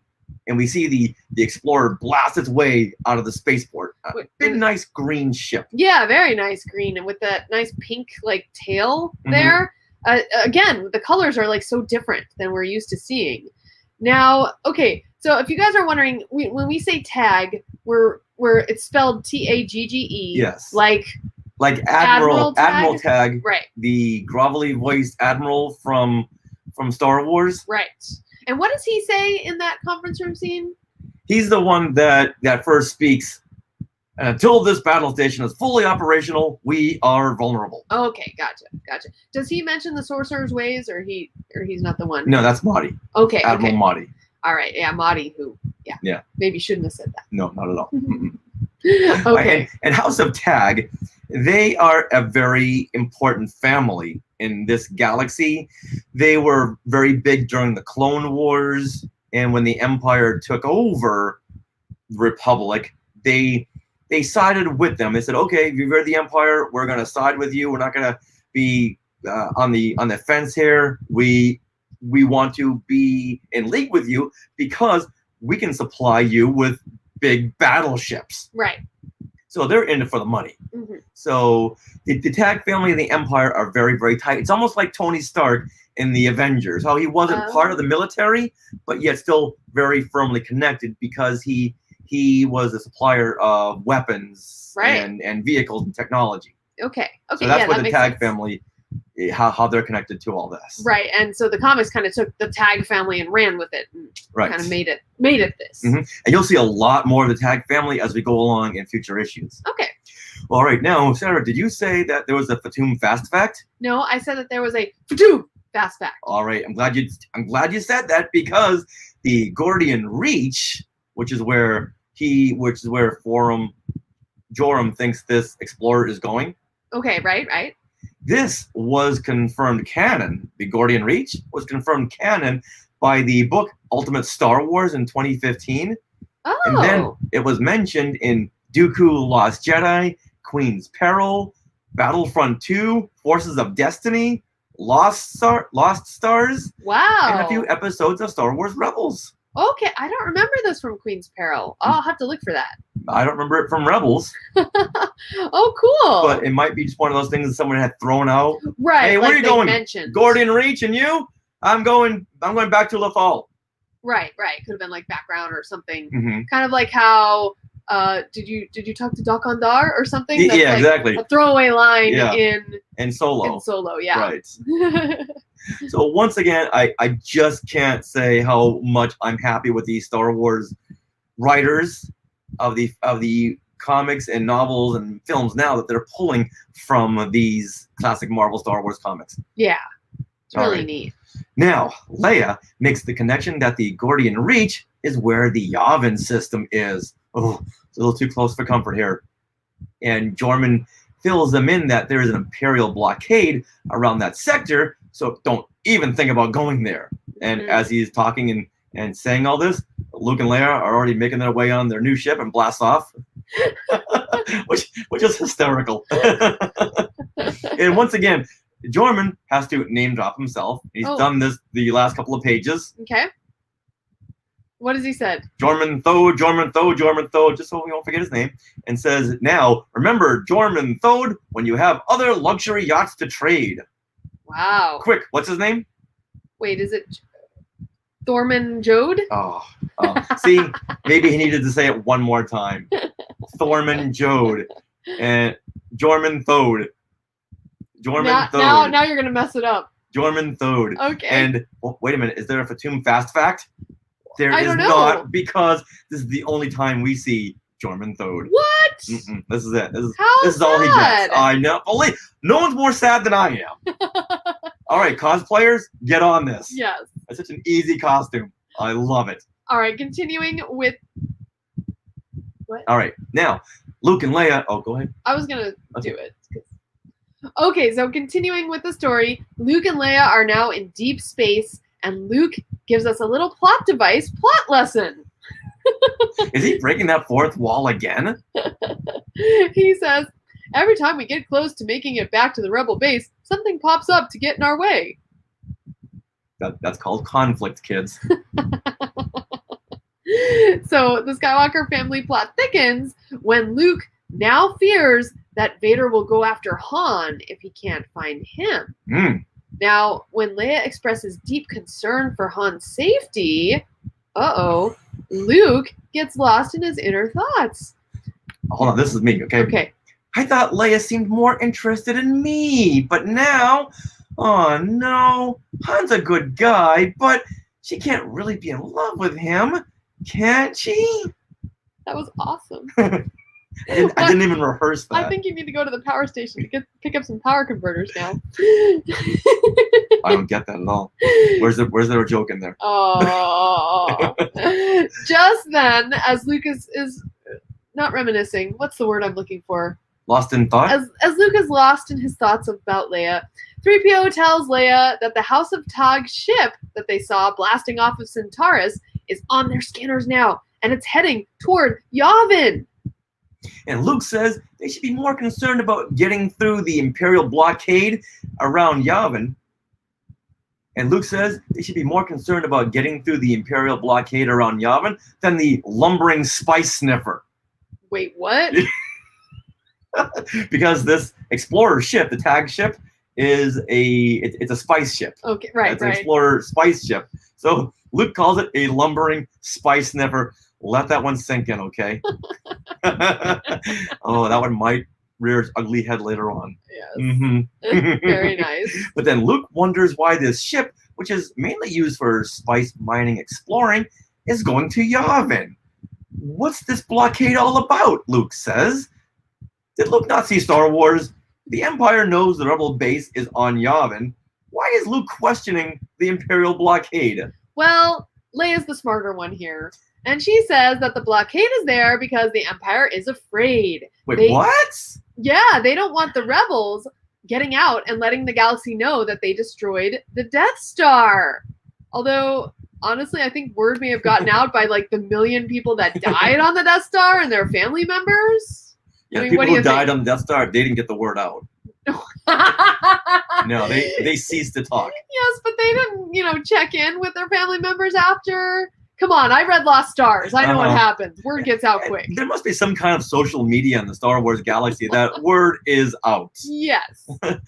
And we see the explorer blast its way out of the spaceport. Big, nice green ship. Yeah, very nice green, and with that nice pink like tail there. Again, the colors are like so different than we're used to seeing. Now, okay, so if you guys are wondering, when we say tag, we're it's spelled Tagge. Yes. Like Admiral Tag. Right. The grovelly voiced admiral from Star Wars. Right. And what does he say in that conference room scene? He's the one that first speaks. Until this battle station is fully operational, we are vulnerable. Okay, gotcha. Does he mention the sorcerer's ways, or he's not the one? No, that's Mahdi. Okay, Admiral Mahdi. All right, yeah, Mahdi, who, yeah, maybe shouldn't have said that. No, not at all. Okay. And House of Tag, they are a very important family in this galaxy. They were very big during the Clone Wars, and when the Empire took over the Republic, they sided with them. They said, okay, if you're the Empire, we're going to side with you. We're not going to be on the fence here. We want to be in league with you because we can supply you with big battleships. Right. So they're in it for the money. So the Tag family and the Empire are very, very tight. It's almost like Tony Stark in the Avengers. How he wasn't part of the military, but yet still very firmly connected because he was a supplier of weapons and vehicles and technology. Okay. So that's what the Tag family, how they're connected to all this. Right. And so the comics kind of took the Tag family and ran with it and kind of made it this. And you'll see a lot more of the Tag family as we go along in future issues. Okay. Well, all right. Now, Sarah, did you say that there was a Fatum fast fact? No, I said that there was a Fatum fast fact. All right. I'm glad you said that because the Gordian Reach, which is where Joram thinks this explorer is going. Okay, right. This was confirmed canon. The Gordian Reach was confirmed canon by the book Ultimate Star Wars in 2015. Oh. And then it was mentioned in Dooku Lost Jedi, Queen's Peril, Battlefront 2, Forces of Destiny, Lost Stars. Wow. And a few episodes of Star Wars Rebels. Okay, I don't remember this from Queen's Peril. I'll have to look for that. I don't remember it from Rebels. Oh, cool. But it might be just one of those things that someone had thrown out. Right. Hey, where are you going? Mentioned. Gordian Reach, and you? I'm going back to Lafal. Right. Could have been like background or something. Mm-hmm. Kind of like how did you talk to Doc Ondar or something? That's yeah, exactly. A throwaway line in Solo. In Solo, yeah. Right. So once again, I just can't say how much I'm happy with these Star Wars writers of the comics and novels and films now that they're pulling from these classic Marvel Star Wars comics. Yeah. It's really neat. Now, Leia makes the connection that the Gordian Reach is where the Yavin system is. Oh, it's a little too close for comfort here. And Jorman fills them in that there is an Imperial blockade around that sector, so don't even think about going there. And as he's talking and saying all this, Luke and Leia are already making their way on their new ship and blast off, which is hysterical. And once again, Jorman has to name drop himself. He's done this the last couple of pages. Okay. What has he said? Jorman Thode, just so we won't forget his name, and says, now, remember Jorman Thode when you have other luxury yachts to trade. Wow. Quick, what's his name? Wait, is it Thorman Jode? Oh, see, maybe he needed to say it one more time. Thorman Jode and Jorman Thode. Now you're gonna mess it up. Jorman Thode. Okay. And wait a minute, is there a Fatum fast fact? There I is don't know. not, because this is the only time we see Jorman Thode. What? This is it. This is sad. all he gets. I know. No one's more sad than I am. All right, cosplayers, get on this. Yes. It's such an easy costume. I love it. All right, continuing with what? All right, now Luke and Leia. Oh, go ahead. I was gonna do it. Okay, so continuing with the story, Luke and Leia are now in deep space And Luke gives us a little plot device plot lesson. Is he breaking that fourth wall again? He says, every time we get close to making it back to the rebel base, something pops up to get in our way. That's called conflict, kids. So the Skywalker family plot thickens when Luke now fears that Vader will go after Han if he can't find him. Now, when Leia expresses deep concern for Han's safety, Luke gets lost in his inner thoughts. Hold on, this is me, okay? Okay. I thought Leia seemed more interested in me, but now, oh no, Han's a good guy, but she can't really be in love with him, can't she? That was awesome. I didn't even rehearse that. I think you need to go to the power station to pick up some power converters now. I don't get that at all. Where's there a joke in there? Oh. Just then, as Luke is not reminiscing, what's the word I'm looking for? Lost in thought? As Luke is lost in his thoughts about Leia, 3PO tells Leia that the House of Tog ship that they saw blasting off of Centaurus is on their scanners now, and it's heading toward Yavin. And Luke says they should be more concerned about getting through the Imperial blockade around Yavin. And Luke says they should be more concerned about getting through the Imperial blockade around Yavin than the lumbering spice sniffer. Wait, what? Because this explorer ship, the tag ship, is it's a spice ship. Okay, right, it's an explorer spice ship. So Luke calls it a lumbering spice sniffer. Let that one sink in, okay? Oh, that one might rear its ugly head later on. Yes. Very nice. But then Luke wonders why this ship, which is mainly used for spice mining exploring, is going to Yavin. What's this blockade all about? Luke says. Did Luke not see Star Wars? The Empire knows the Rebel base is on Yavin. Why is Luke questioning the Imperial blockade? Well, Leia's the smarter one here. And she says that the blockade is there because the Empire is afraid. Wait, what? Yeah, they don't want the rebels getting out and letting the galaxy know that they destroyed the Death Star. Although, honestly, I think word may have gotten out by like the million people that died on the Death Star and their family members. Yeah, I mean, people who died on the Death Star, they didn't get the word out. No, they ceased to talk. Yes, but they didn't, check in with their family members after. Come on, I read Lost Stars. I know what happens. Word gets out quick. There must be some kind of social media in the Star Wars galaxy that word is out. Yes. Yeah,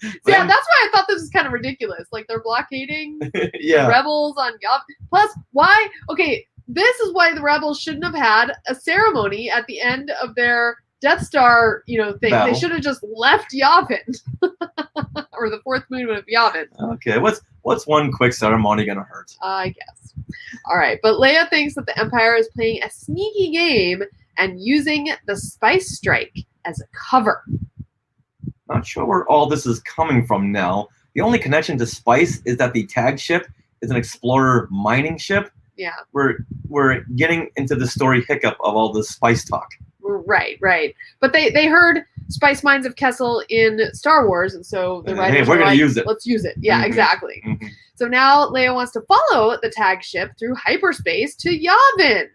that's why I thought this was kind of ridiculous. Like, they're blockading the rebels on Yavin. Plus, why? Okay, this is why the rebels shouldn't have had a ceremony at the end of their Death Star, thing. Battle. They should have just left Yavin. Or the fourth moon of Yavin. Okay, what's one quick ceremony gonna hurt? I guess. All right, but Leia thinks that the Empire is playing a sneaky game and using the Spice Strike as a cover. Not sure where all this is coming from now. The only connection to Spice is that the tag ship is an explorer mining ship. Yeah. We're getting into the story hiccup of all this spice talk. Right. But they heard Spice Mines of Kessel in Star Wars, and so the writers we're going to use it. Let's use it. Yeah, exactly. Mm-hmm. So now Leia wants to follow the tag ship through hyperspace to Yavin.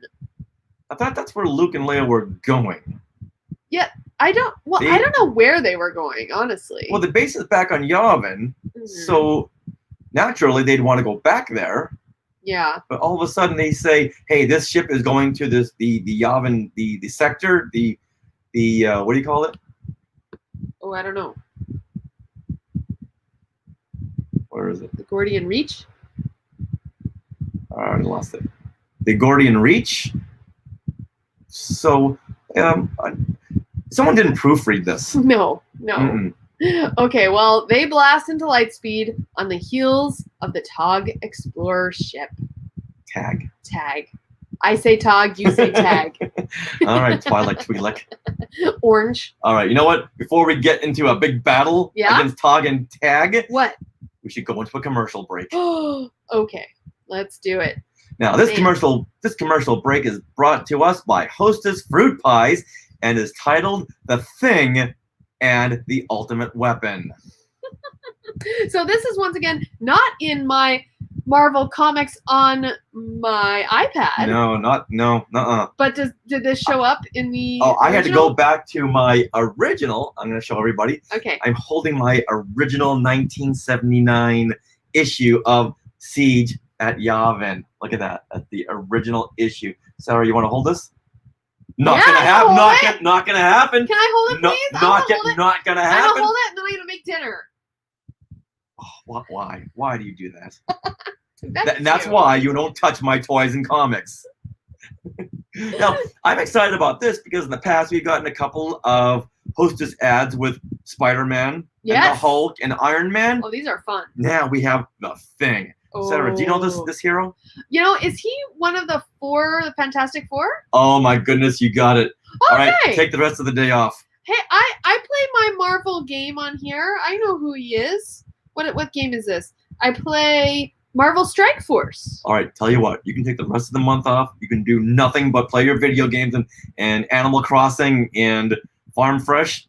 I thought that's where Luke and Leia were going. Yeah, I don't know where they were going, honestly. Well, the base is back on Yavin, so naturally they'd want to go back there. Yeah. But all of a sudden they say, "Hey, this ship is going to the Yavin, the sector, the what do you call it?" Oh, I don't know. Where is it? The Gordian Reach? I lost it. The Gordian Reach. So, someone didn't proofread this. No. Mm-mm. Okay, well, they blast into lightspeed on the heels of the Tog Explorer ship. Tag. I say Tog, you say tag. All right, Twilight Twi'lek. Orange. All right, you know what? Before we get into a big battle against Tog and Tag, what? We should go into a commercial break. Okay, let's do it. Now, this commercial break is brought to us by Hostess Fruit Pies and is titled "The Thing and the Ultimate Weapon." So this is once again not in my Marvel comics on my iPad. No. But did this show up in the Oh, I had to original? go back to my original. I'm going to show everybody. Okay. I'm holding my original 1979 issue of Siege at Yavin. Look at that. That's the original issue. Sarah, you want to hold this? Not gonna happen. Not gonna happen. Can I hold it, please? Not gonna I'm happen. gonna hold it, and then I'm gonna make dinner. Oh, why? Why do you do that? That's That's why you don't touch my toys and comics. Now, I'm excited about this because in the past we've gotten a couple of Hostess ads with Spider-Man and the Hulk and Iron Man. Oh, these are fun. Now we have the Thing. Oh. Sarah, do you know this hero? You know, is he one of the Fantastic Four? Oh my goodness, you got it. Okay. All right, take the rest of the day off. Hey, I play my Marvel game on here. I know who he is. What game is this? I play Marvel Strike Force. All right, tell you what, you can take the rest of the month off. You can do nothing but play your video games and Animal Crossing and Farm Fresh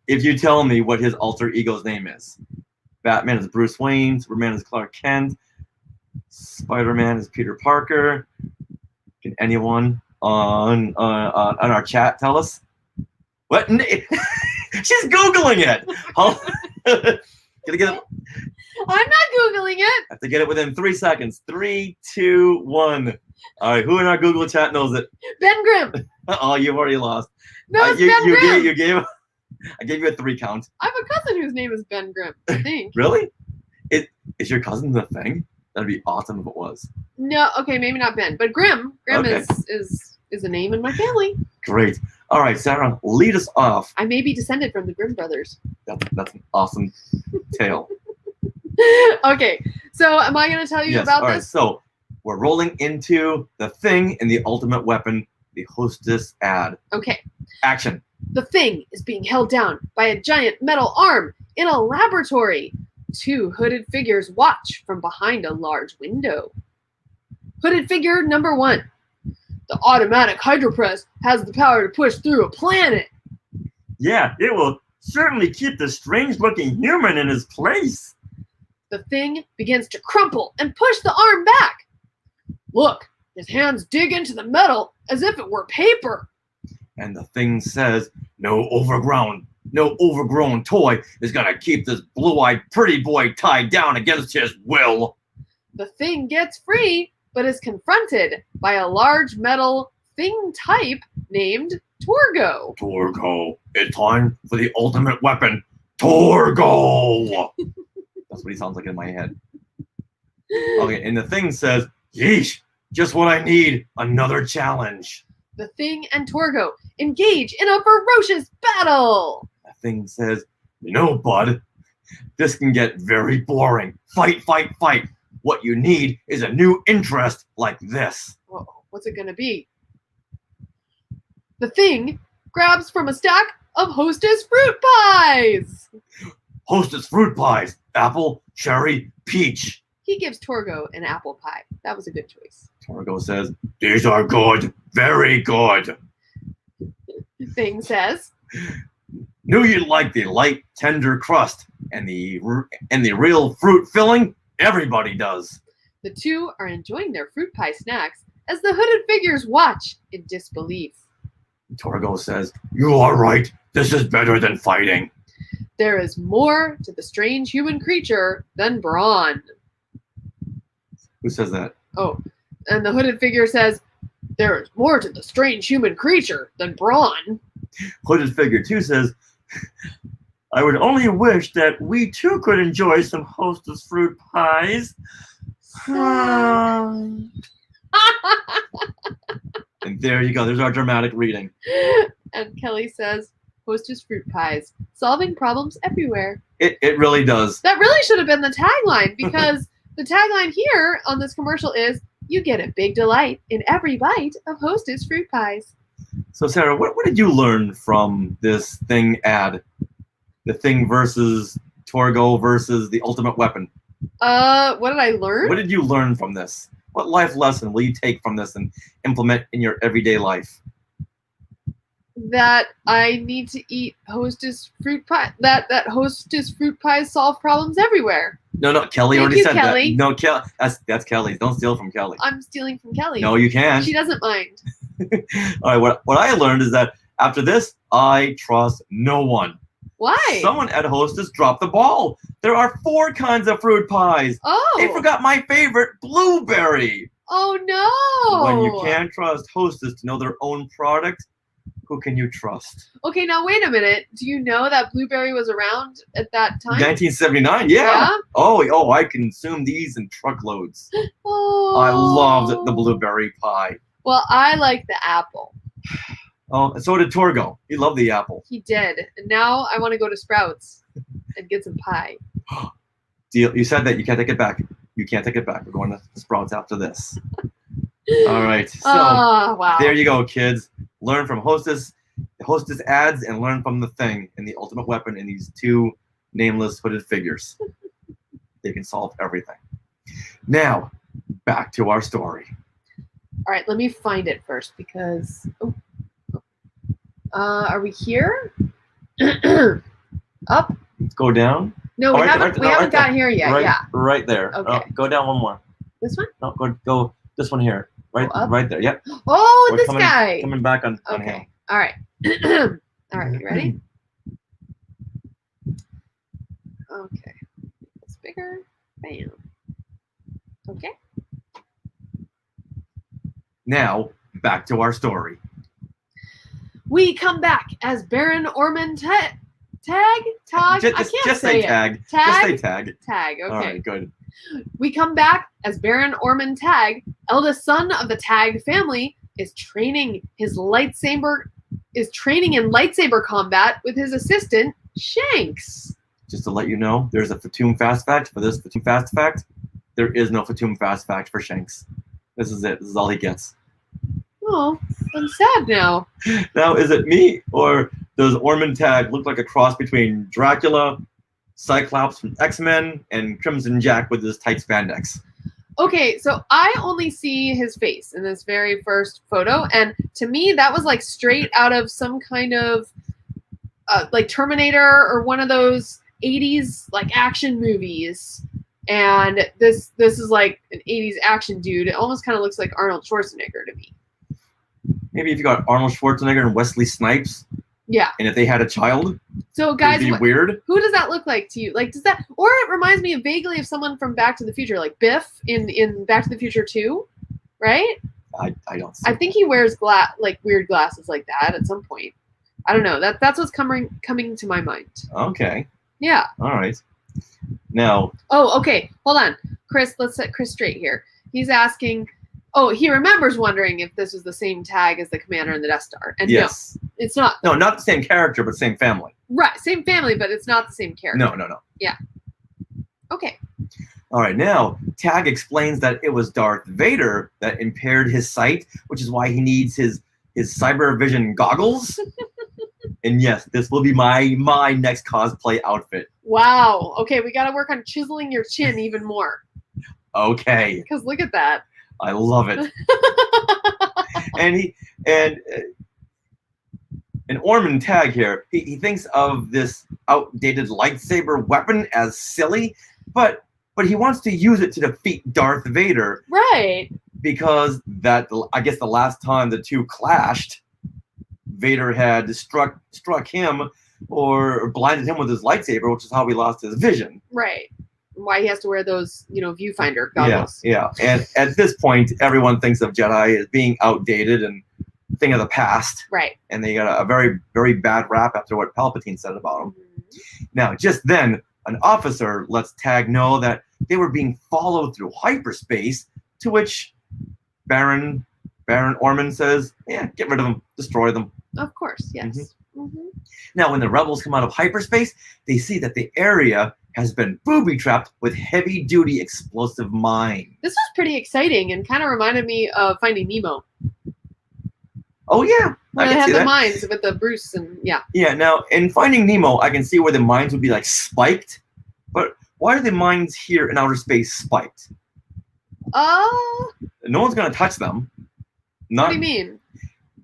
if you tell me what his alter ego's name is. Batman is Bruce Wayne, Superman is Clark Kent, Spider-Man is Peter Parker. Can anyone on our chat tell us? What? She's Googling it. Gonna get it. I'm not Googling it. Have to get it within 3 seconds. 3, 2, 1. All right, who in our Google chat knows it? Ben Grimm. Oh, you've already lost. No, it's Ben Grimm. I gave you a 3 count. I have a cousin whose name is Ben Grimm, I think. Really? Is your cousin the Thing? That'd be awesome if it was. No, okay, maybe not Ben, but Grimm. Grimm Okay. is a name in my family. Great. All right, Sarah, lead us off. I may be descended from the Grimm brothers. That's an awesome tale. Okay, so am I going to tell you about all right, this? So we're rolling into the Thing and the Ultimate Weapon, the Hostess ad. Okay. Action. The Thing is being held down by a giant metal arm in a laboratory. 2 hooded figures watch from behind a large window. Hooded figure number 1. The automatic hydropress has the power to push through a planet. Yeah, it will certainly keep the strange-looking human in his place. The Thing begins to crumple and push the arm back. Look, his hands dig into the metal as if it were paper. And the Thing says, no overgrown toy is gonna keep this blue-eyed pretty boy tied down against his will. The Thing gets free, but is confronted by a large metal thing type named Torgo. Torgo, it's time for the ultimate weapon, Torgo! That's what he sounds like in my head. Okay, and the Thing says, yeesh, just what I need, another challenge. The Thing and Torgo engage in a ferocious battle. The Thing says, you know, bud, this can get very boring. Fight, fight, fight. What you need is a new interest like this. Whoa, what's it gonna be? The Thing grabs from a stack of Hostess fruit pies. Hostess fruit pies, apple, cherry, peach. He gives Torgo an apple pie. That was a good choice. Torgo says, these are good, very good. The Thing says, Knew you'd like the light, tender crust and the real fruit filling. Everybody does. the 2 are enjoying their fruit pie snacks as the hooded figures watch in disbelief. Torgo says, you are right. This is better than fighting. There is more to the strange human creature than brawn. Who says that? Oh, and the hooded figure says, there is more to the strange human creature than brawn. Hooded figure 2 says, I would only wish that we too could enjoy some Hostess fruit pies. And there you go. There's our dramatic reading. And Kelly says, Hostess fruit pies, solving problems everywhere. It really does. That really should have been the tagline, because the tagline here on this commercial is, you get a big delight in every bite of Hostess fruit pies. So Sarah, what did you learn from this Thing ad? The Thing versus Torgo versus the ultimate weapon. What did I learn? What did you learn from this? What life lesson will you take from this and implement in your everyday life? that I need to eat Hostess fruit pie. That Hostess fruit pies solve problems everywhere. No, Kelly Thank already you, said Kelly. that. No, that's Kelly. Don't steal from Kelly. I'm stealing from Kelly. No, you can't. She doesn't mind. All right, what I learned is that after this, I trust no one. Why? Someone at Hostess dropped the ball. There are 4 kinds of fruit pies. Oh. They forgot my favorite, blueberry. Oh no. When you can't trust Hostess to know their own product, who can you trust? Okay, now wait a minute. Do you know that blueberry was around at that time? 1979, yeah. Oh, I consume these in truckloads. Oh. I loved the blueberry pie. Well, I like the apple. Oh, and so did Torgo. He loved the apple. He did. And now I want to go to Sprouts and get some pie. Deal. You said that. You can't take it back. You can't take it back. We're going to Sprouts after this. All right. So wow. There you go, kids. Learn from Hostess ads and learn from the Thing and the ultimate weapon in these 2 nameless hooded figures. They can solve everything. Now, back to our story. All right, let me find it first because. Are we here? Up? Let's go down. No, we haven't got here yet. Yeah. Right there. Okay. Go down one more. This one? No, go this one here. Right there. Yep. Oh, We're this coming, guy. Coming back on him. Okay. All right. All right. You ready? Okay. It's bigger. Bam. Okay. Now, back to our story. We come back as Baron Ormond Tag? I can't say tag. it. Tag? Just say tag. Tag, okay. All right, good. We come back as Baron Ormond Tag, eldest son of the Tag family, is training in lightsaber combat with his assistant, Shanks. Just to let you know, there's a Fatum fast fact for this Fatum fast fact. There is no Fatum fast fact for Shanks. This is it. This is all he gets. Oh, I'm sad now. Now, is it me, or does Ormond Tag look like a cross between Dracula, Cyclops from X-Men, and Crimson Jack with his tight spandex? Okay, so I only see his face in this very first photo, and to me, that was like straight out of some kind of like Terminator or one of those 80s like action movies. And this is like an 80s action dude. It almost kind of looks like Arnold Schwarzenegger to me. Maybe if you got Arnold Schwarzenegger and Wesley Snipes. Yeah. And if they had a child. So guys, it'd be weird. Who does that look like to you? Like, does that, or it reminds me vaguely of someone from Back to the Future, like Biff in Back to the Future 2, right? I don't see I think he wears weird glasses like that at some point. I don't know. That's what's coming to my mind. Okay. Yeah. All right. Now. Oh, okay. Hold on, Chris. Let's set Chris straight here. He's asking. Oh, he remembers wondering if this was the same Tag as the commander in the Death Star. And yes. No, it's not. No, not the same character, but same family. Right, same family, but it's not the same character. No. Yeah. Okay. All right, now, Tag explains that it was Darth Vader that impaired his sight, which is why he needs his cyber vision goggles. And yes, this will be my next cosplay outfit. Wow. Okay, we got to work on chiseling your chin even more. Okay. Because look at that. I love it. and Ormond Tag here, he thinks of this outdated lightsaber weapon as silly, but he wants to use it to defeat Darth Vader. Right. Because I guess the last time the two clashed, Vader had struck him or blinded him with his lightsaber, which is how he lost his vision. Right. Why he has to wear those, viewfinder goggles. Yeah. And at this point, everyone thinks of Jedi as being outdated and thing of the past. Right. And they got a very, very bad rap after what Palpatine said about them. Mm-hmm. Now, just then, an officer lets Tag know that they were being followed through hyperspace, to which Baron Ormond says, yeah, get rid of them, destroy them. Of course, yes. Mm-hmm. Mm-hmm. Now, when the rebels come out of hyperspace, they see that the area has been booby-trapped with heavy-duty explosive mine. This was pretty exciting and kind of reminded me of Finding Nemo. Oh, yeah. Where they had the mines with the Bruce and, yeah. Yeah, now, in Finding Nemo, I can see where the mines would be, like, spiked. But why are the mines here in outer space spiked? Oh. No one's going to touch them. What do you mean?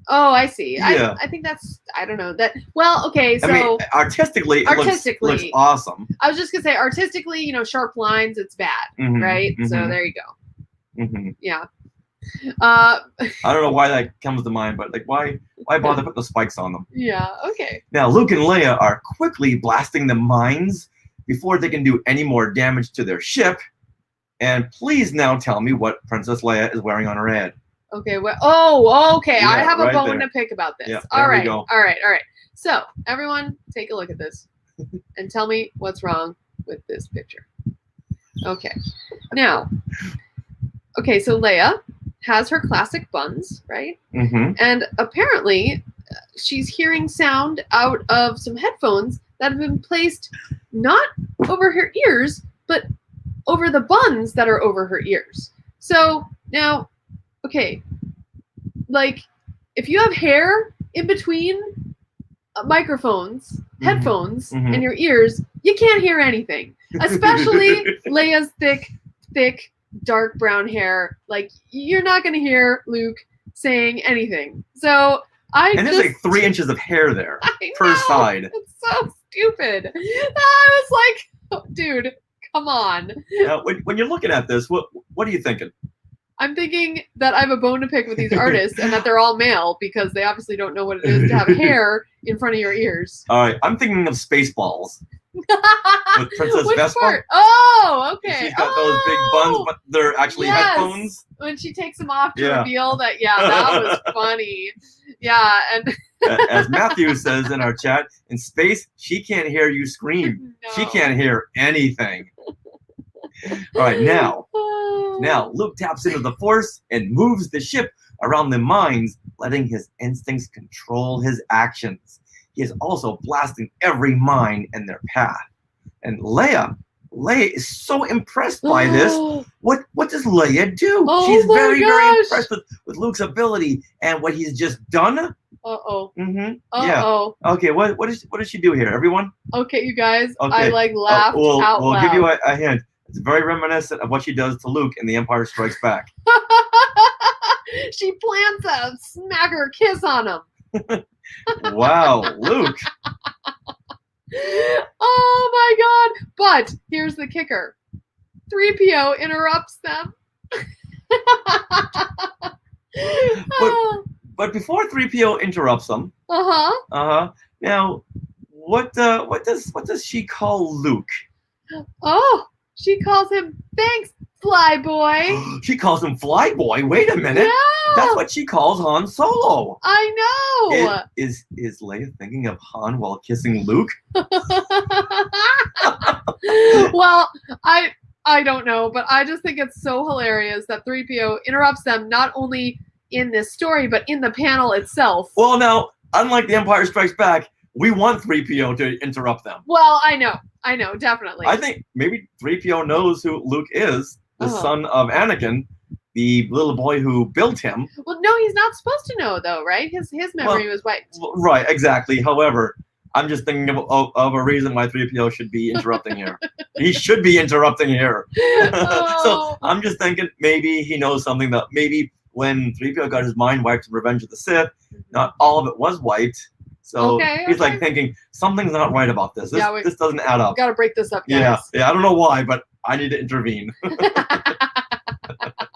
Oh, I see. Yeah. I think that's, I don't know that. Well, okay, so I mean, artistically, it looks awesome. I was just gonna say, artistically, sharp lines, it's bad, right? So there you go. Yeah. I don't know why that comes to mind, but like, why bother putting the spikes on them? Yeah. Okay. Now, Luke and Leia are quickly blasting the mines before they can do any more damage to their ship. And please now tell me what Princess Leia is wearing on her head. Okay. Well. Oh. Okay. Yeah, I have a right bone there. to pick about this. Yeah, All there we right. go. All right. All right. So everyone, take a look at this, and tell me what's wrong with this picture. Okay. Now. Okay. So Leia has her classic buns, right? And apparently, she's hearing sound out of some headphones that have been placed not over her ears, but over the buns that are over her ears. So now, okay, like if you have hair in between microphones, headphones, and your ears, you can't hear anything. Especially Leia's thick, dark brown hair. Like, you're not going to hear Luke saying anything. So and there's like 3 inches of hair there per side. It's so stupid. I was like, oh, dude, come on. Now, when you're looking at this, what are you thinking? I'm thinking that I have a bone to pick with these artists and that they're all male because they obviously don't know what it is to have hair in front of your ears. All right, I'm thinking of Spaceballs. With Princess Which Vespa. part? Oh, okay. She's got those big buns, but they're actually headphones. When she takes them off to reveal that, that was funny. Yeah, and as Matthew says in our chat, in space, she can't hear you scream. No. She can't hear anything. All right, now Luke taps into the Force and moves the ship around the mines, letting his instincts control his actions. He is also blasting every mine in their path. And Leia is so impressed by this. What does Leia do? She's very impressed with Luke's ability and what he's just done. Yeah. Okay, what does she do here, everyone? Okay, you guys. Okay. I laughed out loud. We'll give you a hint. It's very reminiscent of what she does to Luke in The Empire Strikes Back. She plants a smacker kiss on him. Wow, Luke. Oh my god. But here's the kicker. 3PO interrupts them. But before 3PO interrupts them. Now, what does she call Luke? Oh, she calls him thanks, Flyboy. She calls him Flyboy. Wait a minute. Yeah. That's what she calls Han Solo. I know. Is Leia thinking of Han while kissing Luke? Well, I don't know, but I just think it's so hilarious that 3PO interrupts them not only in this story, but in the panel itself. Well, now, unlike The Empire Strikes Back, we want 3PO to interrupt them. Well, I know, definitely. I think maybe 3PO knows who Luke is, the son of Anakin, the little boy who built him. Well, no, he's not supposed to know, though, right? His memory was wiped. Right, exactly. However, I'm just thinking of a reason why 3PO should be interrupting here. He should be interrupting here. So I'm just thinking maybe he knows something that maybe when 3PO got his mind wiped in Revenge of the Sith, not all of it was wiped. So he's like thinking, something's not right about this. This doesn't add up. Gotta break this up, guys. Yeah, I don't know why, but I need to intervene.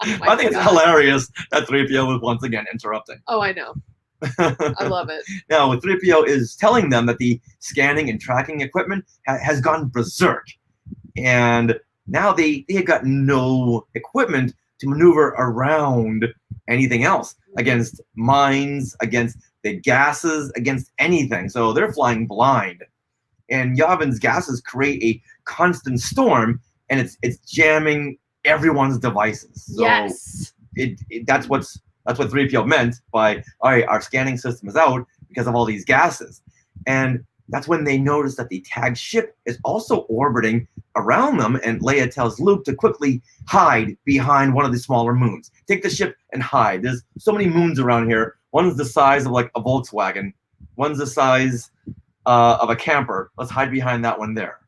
I think it's hilarious that 3PO was once again interrupting. Oh, I know. I love it. Now, 3PO is telling them that the scanning and tracking equipment has gone berserk. And now they have got no equipment to maneuver around anything else, against mines, against the gases, against anything. So they're flying blind. And Yavin's gases create a constant storm, and it's jamming everyone's devices. So yes. That's what 3PO meant by, all right, our scanning system is out because of all these gases. And that's when they notice that the tagged ship is also orbiting around them, and Leia tells Luke to quickly hide behind one of the smaller moons. Take the ship and hide. There's so many moons around here. One's the size of like a Volkswagen. One's the size of a camper. Let's hide behind that one there.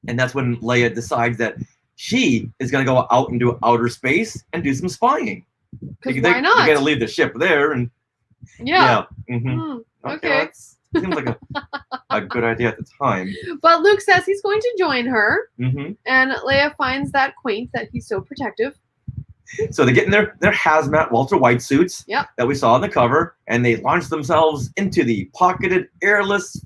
And that's when Leia decides that she is going to go out into outer space and do some spying. Because why not? They're going to leave the ship there and Yeah. Mhm. Okay. That seems like a good idea at the time. But Luke says he's going to join her, Hmm. and Leia finds that quaint that he's so protective. So they get in their hazmat Walter White suits Yep. that we saw on the cover, and they launch themselves into the pocketed airless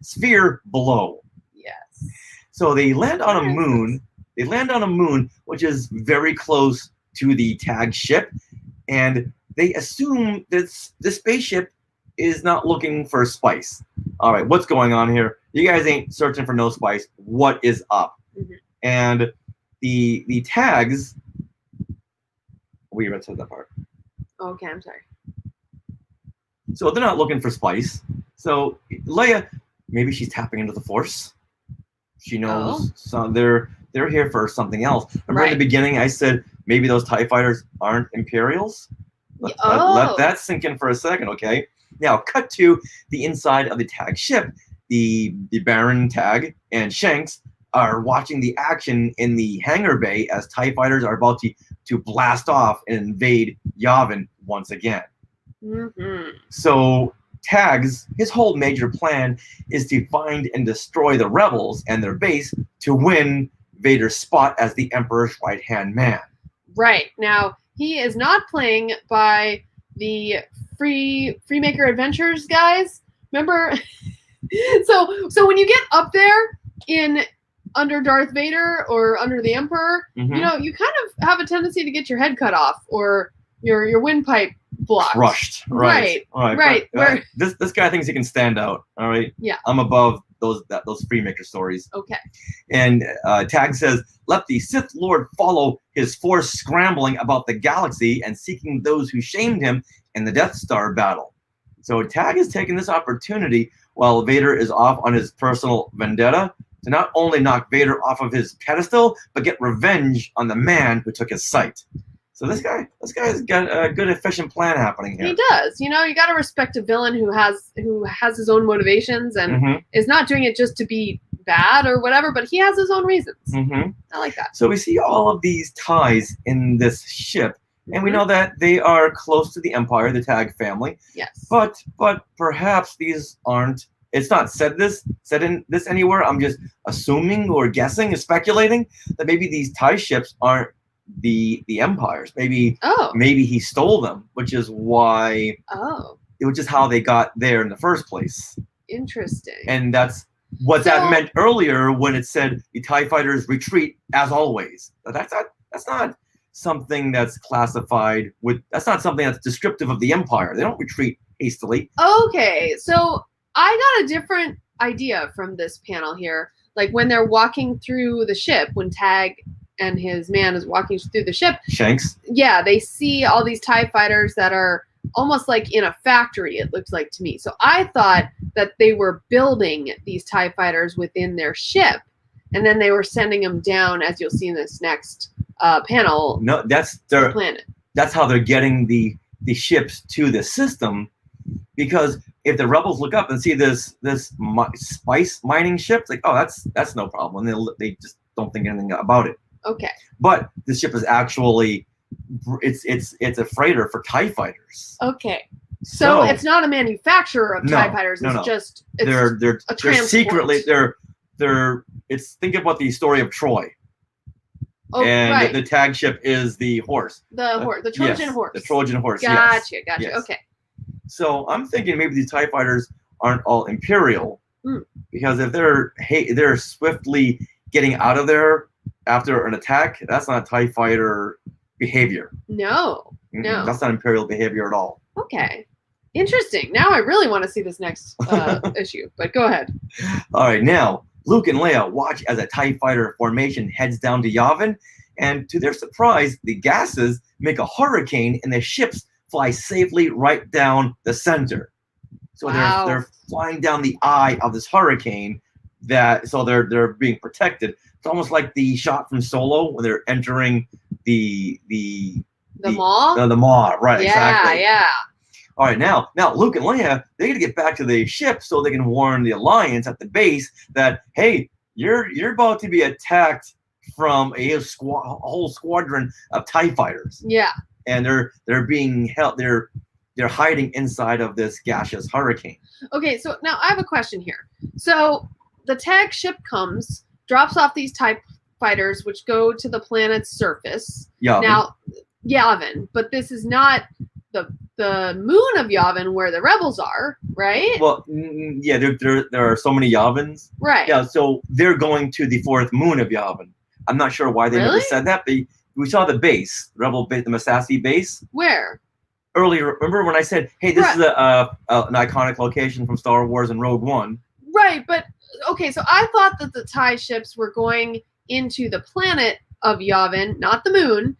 sphere below. Yes. So they land on a Where is moon. They land on a moon, which is very close to the tag ship, and they assume that the spaceship is not looking for spice. All right, what's going on here? You guys ain't searching for no spice. What is up? Mhm. And the tags. We read that part. Okay, I'm sorry. So they're not looking for spice. So Leia, maybe she's tapping into the Force. She knows. So they're here for something else. Remember in the beginning, I said maybe those TIE fighters aren't Imperials. Let that sink in for a second, okay? Now, cut to the inside of the tag ship. The Baron Tag and Shanks are watching the action in the hangar bay as TIE fighters are about to blast off and invade Yavin once again. Mm-hmm. So Tag's his whole major plan is to find and destroy the rebels and their base to win Vader's spot as the Emperor's right-hand man. Right. Now, he is not playing by the Freemaker Adventures guys. Remember? so when you get up there in under Darth Vader or under the Emperor, Mhm. you know, you kind of have a tendency to get your head cut off or your windpipe blocked. Crushed. Right. Right. But, this guy thinks he can stand out. All right. Yeah. I'm above those Freemaker stories. Okay. And Tag says, let the Sith Lord follow his Force scrambling about the galaxy and seeking those who shamed him in the Death Star battle. So Tag is taking this opportunity while Vader is off on his personal vendetta to not only knock Vader off of his pedestal, but get revenge on the man who took his sight. So this guy's got a good, efficient plan happening here. He does. You know, you got to respect a villain who has his own motivations and is not doing it just to be bad or whatever, but he has his own reasons. Mm-hmm. I like that. So we see all of these ties in this ship, and we know that they are close to the Empire, the Tag family. Yes. But perhaps these aren't. It's not said in this anywhere. I'm just assuming or guessing, or speculating that maybe these TIE ships aren't the Empire's. Maybe he stole them, which is why. Which is how they got there in the first place. Interesting. And that's what that meant earlier when it said the TIE fighters retreat as always. That's not something that's classified with. That's not something that's descriptive of the Empire. They don't retreat hastily. Okay, so I got a different idea from this panel here. Like when they're walking through the ship, when Tag and his man is walking through the ship. Shanks. Yeah, they see all these TIE fighters that are almost like in a factory, it looks like to me. So I thought that they were building these TIE fighters within their ship, and then they were sending them down, as you'll see in this next panel. No, that's their planet. That's how they're getting the ships to the system, because if the rebels look up and see this spice mining ship, it's like, oh, that's no problem. They just don't think anything about it. Okay. But this ship is actually it's a freighter for TIE fighters. Okay. So it's not a manufacturer of TIE fighters. It's they're secretly think about the story of Troy. Oh, and right. the Tag ship is the horse. The Trojan horse. The Trojan horse. Gotcha. Yes. Okay. So I'm thinking maybe these TIE fighters aren't all Imperial, because if they're swiftly getting out of there after an attack, that's not TIE fighter behavior. No. That's not Imperial behavior at all. Okay. Interesting. Now I really want to see this next issue, but go ahead. All right, now Luke and Leia watch as a TIE fighter formation heads down to Yavin, and to their surprise, the gases make a hurricane and the ships fly safely right down the center. So they're flying down the eye of this hurricane, so they're being protected. It's almost like the shot from Solo when they're entering the maw? The maw, right, exactly. Yeah. All right, now Luke and Leia, they got to get back to the ship so they can warn the Alliance at the base that, hey, you're about to be attacked from a whole squadron of TIE fighters. Yeah. And they're being held. they're hiding inside of this gaseous hurricane. Okay, so now I have a question here. So the tag ship comes, drops off these TIE fighters, which go to the planet's surface. Yavin. Now, Yavin, but this is not the moon of Yavin where the rebels are, right? Well, yeah, there are so many Yavins. Right. Yeah, so they're going to the fourth moon of Yavin. I'm not sure why they never Really? said that, but we saw the base, the rebel base, the Massassi base. Where? Earlier, remember when I said, hey, this Right. is an iconic location from Star Wars and Rogue One? Right, but okay, so I thought that the TIE ships were going into the planet of Yavin, not the moon.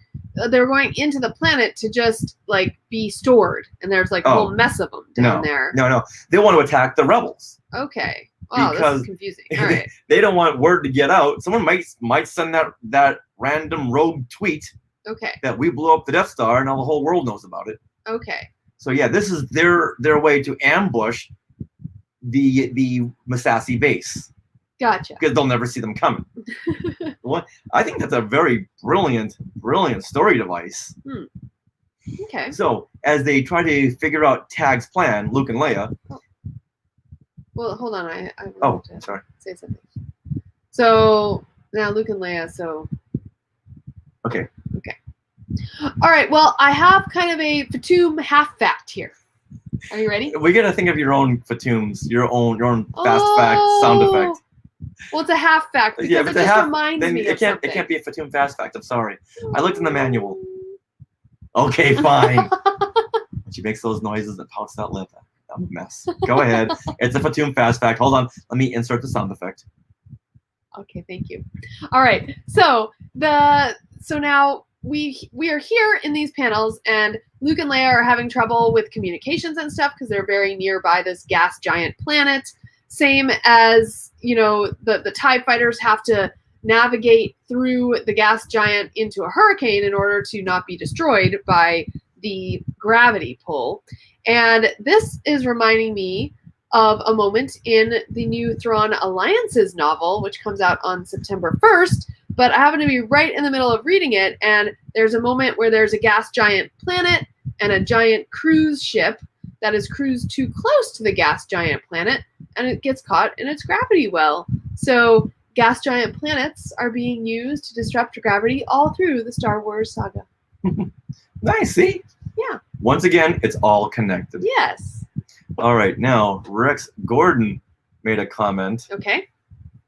They were going into the planet to just like be stored, and there's like a whole mess of them down there. No. They want to attack the rebels. Okay. Wow, this Because is confusing. All right. they don't want word to get out. Someone might send that random rogue tweet Okay. that we blew up the Death Star, and now the whole world knows about it. Okay. So yeah, this is their way to ambush the Massassi base Gotcha. because they'll never see them coming. I think that's a very brilliant story device. Okay. So as they try to figure out Tag's plan, Luke and Leia. Well, hold on. I Oh, wanted to sorry. say something. So now Luke and Leia. So. Okay. All right. Well, I have kind of a Fatum half fact here. Are you ready? We gotta think of your own Fatums, your own fast fact sound effect. Well, it's a half fact because Yeah, but it the just half, reminds then me it of can't something. it can't be a Fatum fast fact. I'm sorry. I looked in the manual. Okay, fine. She makes those noises and pouts that lip. I'm a mess. Go ahead. It's a Fatum fast fact. Hold on. Let me insert the sound effect. Okay, thank you. All right. So now we are here in these panels, and Luke and Leia are having trouble with communications and stuff because they're very nearby this gas giant planet. Same as, the TIE fighters have to navigate through the gas giant into a hurricane in order to not be destroyed by the gravity pull. And this is reminding me of a moment in the new Thrawn Alliances novel, which comes out on September 1st. But I happen to be right in the middle of reading it, and there's a moment where there's a gas giant planet and a giant cruise ship that is cruised too close to the gas giant planet, and it gets caught in its gravity well. So gas giant planets are being used to disrupt gravity all through the Star Wars saga. Nice, see? Yeah. Once again, it's all connected. Yes. All right, now Rex Gordon made a comment. Okay.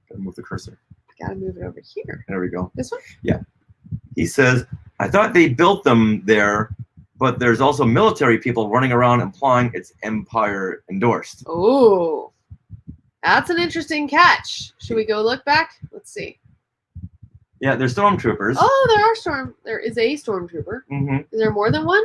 Gotta move the cursor. Gotta move it over here. There we go. This one? Yeah. He says, I thought they built them there, but there's also military people running around implying it's Empire endorsed. Oh, that's an interesting catch. Should we go look back? Let's see. Yeah, they're stormtroopers. Oh, there is a stormtrooper. Mm-hmm. Is there more than one?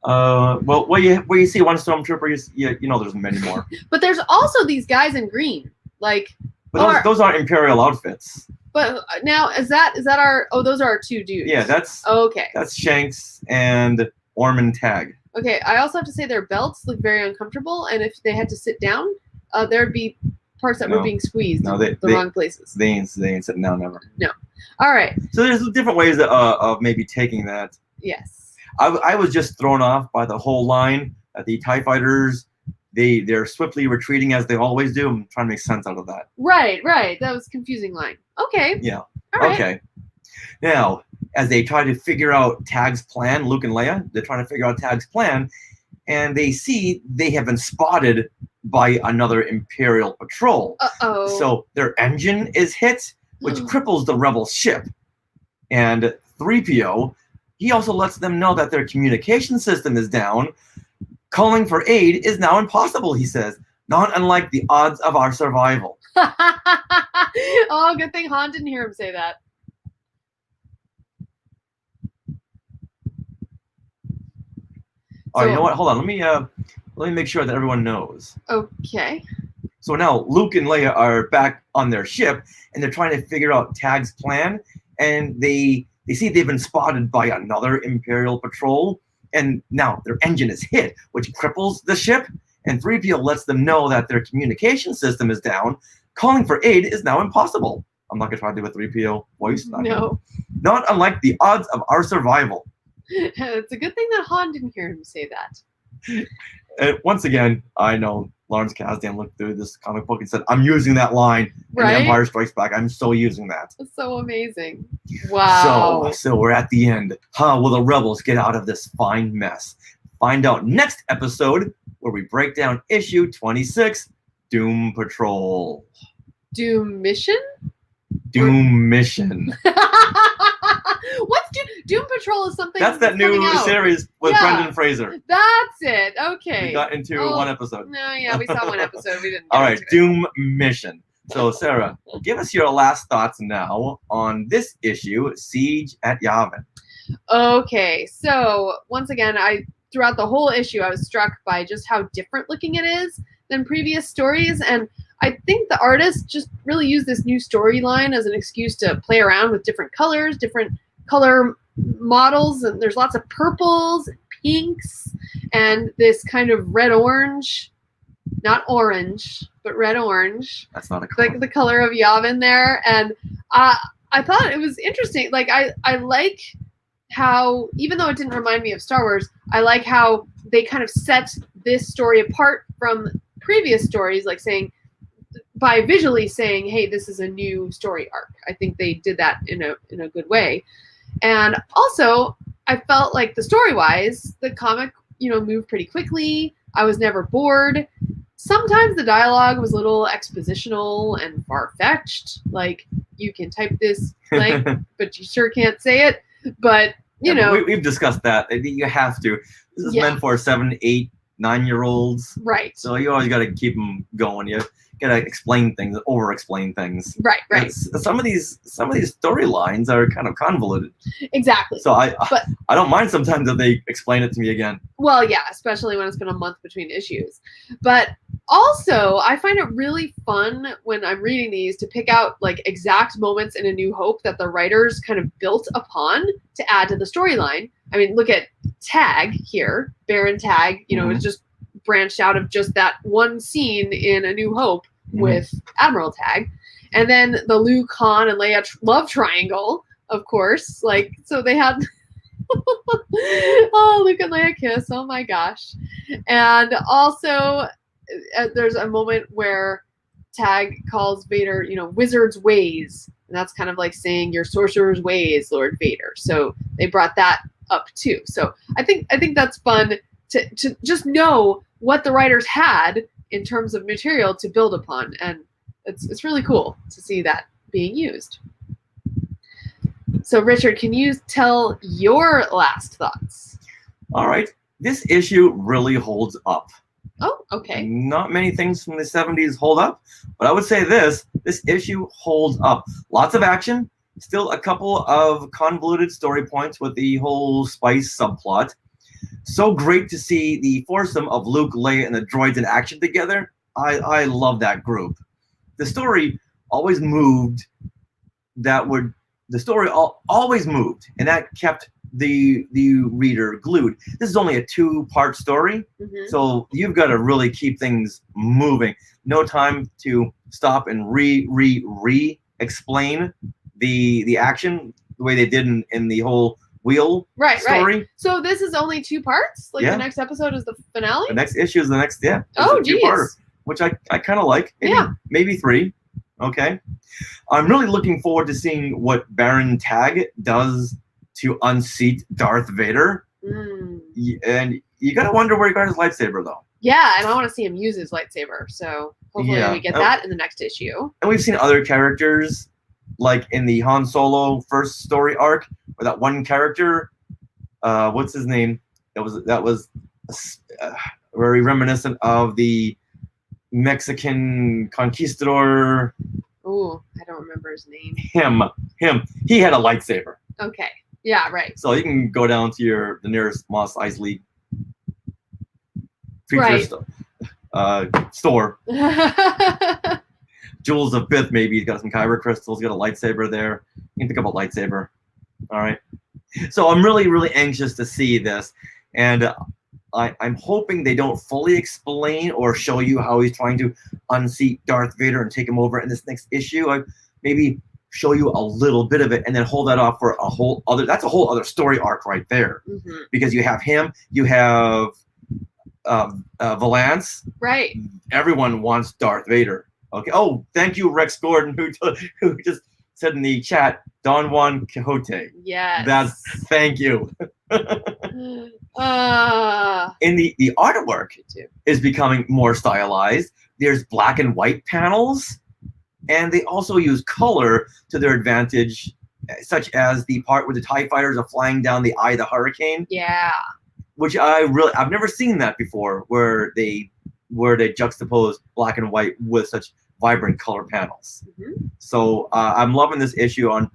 Well, where you see one stormtrooper, you know there's many more. But there's also these guys in green, like. But those aren't Imperial outfits. But now is that our? Oh, those are our two dudes. Yeah, that's. Okay. That's Shanks and Orman Tag. Okay, I also have to say their belts look very uncomfortable, and if they had to sit down, there'd be parts that were being squeezed in the wrong places. They ain't sitting down never. No. All right. So there's different ways of maybe taking that. Yes. I was just thrown off by the whole line that the TIE fighters, they're swiftly retreating as they always do. I'm trying to make sense out of that. Right. That was a confusing line. Okay. Yeah. All right. Okay. Now, as they try to figure out Tag's plan, Luke and Leia, they're trying to figure out Tag's plan, and they see they have been spotted by another Imperial patrol. Uh-oh. So their engine is hit, which cripples the rebel ship. And 3PO, he also lets them know that their communication system is down. Calling for aid is now impossible, he says, not unlike the odds of our survival. Oh, good thing Han didn't hear him say that. You know what? Hold on. Let me make sure that everyone knows. Okay. So now Luke and Leia are back on their ship, and they're trying to figure out Tag's plan. And they see they've been spotted by another Imperial patrol, and now their engine is hit, which cripples the ship. And 3PO lets them know that their communication system is down. Calling for aid is now impossible. I'm not gonna try to do a 3PO voice. No. Not unlike the odds of our survival. It's a good thing that Han didn't hear him say that. And once again, I know Lawrence Kasdan looked through this comic book and said, I'm using that line in Right? Empire Strikes Back. I'm so using that. It's so amazing. Wow. So we're at the end. How will the rebels get out of this fine mess? Find out next episode where we break down issue 26, Doom Patrol. Doom Mission? Doom Mission. What's Doom Patrol is something That's that new series with Brendan Fraser. That's it. Okay. We got into one episode. No, yeah, we saw one episode. We didn't. All right, Doom Mission. So, Sarah, give us your last thoughts now on this issue, Siege at Yavin. Okay, so once again, throughout the whole issue, I was struck by just how different looking it is than previous stories, and I think the artist just really used this new storyline as an excuse to play around with different colors, different color models, and there's lots of purples and pinks and this kind of red-orange, not orange, but red-orange. That's not a color. Like the color of Yavin there, and I thought it was interesting. Like I like how, even though it didn't remind me of Star Wars, I like how they kind of set this story apart from previous stories, like by visually saying, hey, this is a new story arc. I think they did that in a good way. And also, I felt like the story-wise, the comic, moved pretty quickly. I was never bored. Sometimes the dialogue was a little expositional and far-fetched. Like, you can type this blank, but you sure can't say it. But, we've discussed that. You have to. This is meant for 7, 8, 9-year-olds. Right. So you always got to keep them going. You got to explain things, over-explain things. Right. Some of these storylines are kind of convoluted. Exactly. So I don't mind sometimes if they explain it to me again. Well, yeah, especially when it's been a month between issues. But also, I find it really fun when I'm reading these to pick out like exact moments in A New Hope that the writers kind of built upon to add to the storyline. I mean, look at Tag here, Baron Tag. It's just branched out of just that one scene in A New Hope with Admiral Tag, and then the Liu Kang and Leia love triangle, of course. Like, so they had Luke and Leia kiss. Oh my gosh! And also, there's a moment where Tag calls Vader, wizard's ways, and that's kind of like saying your sorcerer's ways, Lord Vader. So they brought that up too. So I think that's fun to just know what the writers had in terms of material to build upon, and it's really cool to see that being used. So Richard, can you tell your last thoughts? All right. This issue really holds up. Oh, okay. Not many things from the 70s hold up, but I would say this issue holds up. Lots of action, still a couple of convoluted story points with the whole spice subplot. So great to see the foursome of Luke, Leia, and the droids in action together. I love that group. The story always moved. Always moved, and that kept the reader glued. This is only a 2-part story, so you've got to really keep things moving. No time to stop and re-explain the action the way they did in the whole wheel story. Right. So this is only 2 parts? Like the next episode is the finale? The next issue is the next, Oh, geez. Which I kind of like. Maybe 3. Okay. I'm really looking forward to seeing what Baron Tag does to unseat Darth Vader. And you got to wonder where he got his lightsaber, though. Yeah, and I want to see him use his lightsaber. So hopefully we get that in the next issue. And we've seen other characters, like in the Han Solo first story arc, where that one character, what's his name? That was very reminiscent of the Mexican conquistador. Ooh, I don't remember his name. Him. He had a lightsaber. Okay. Yeah, right. So you can go down to the nearest Mos Eisley store. Jewels of Bith, maybe. He's got some kyber crystals. He's got a lightsaber there. You can pick up a lightsaber. All right. So I'm really, really anxious to see this. And I'm hoping they don't fully explain or show you how he's trying to unseat Darth Vader and take him over in this next issue. Maybe show you a little bit of it and then hold that off for that's a whole other story arc right there. Because you have him, you have Valance. Right. Everyone wants Darth Vader. Okay. Oh, thank you, Rex Gordon, who just said in the chat, Don Juan Quixote. Yes. Thank you. In the artwork is becoming more stylized. There's black and white panels, and they also use color to their advantage, such as the part where the TIE fighters are flying down the eye of the hurricane. Yeah. Which I've never seen that before, where they juxtapose black and white with such vibrant color panels. Mm-hmm. So I'm loving this issue on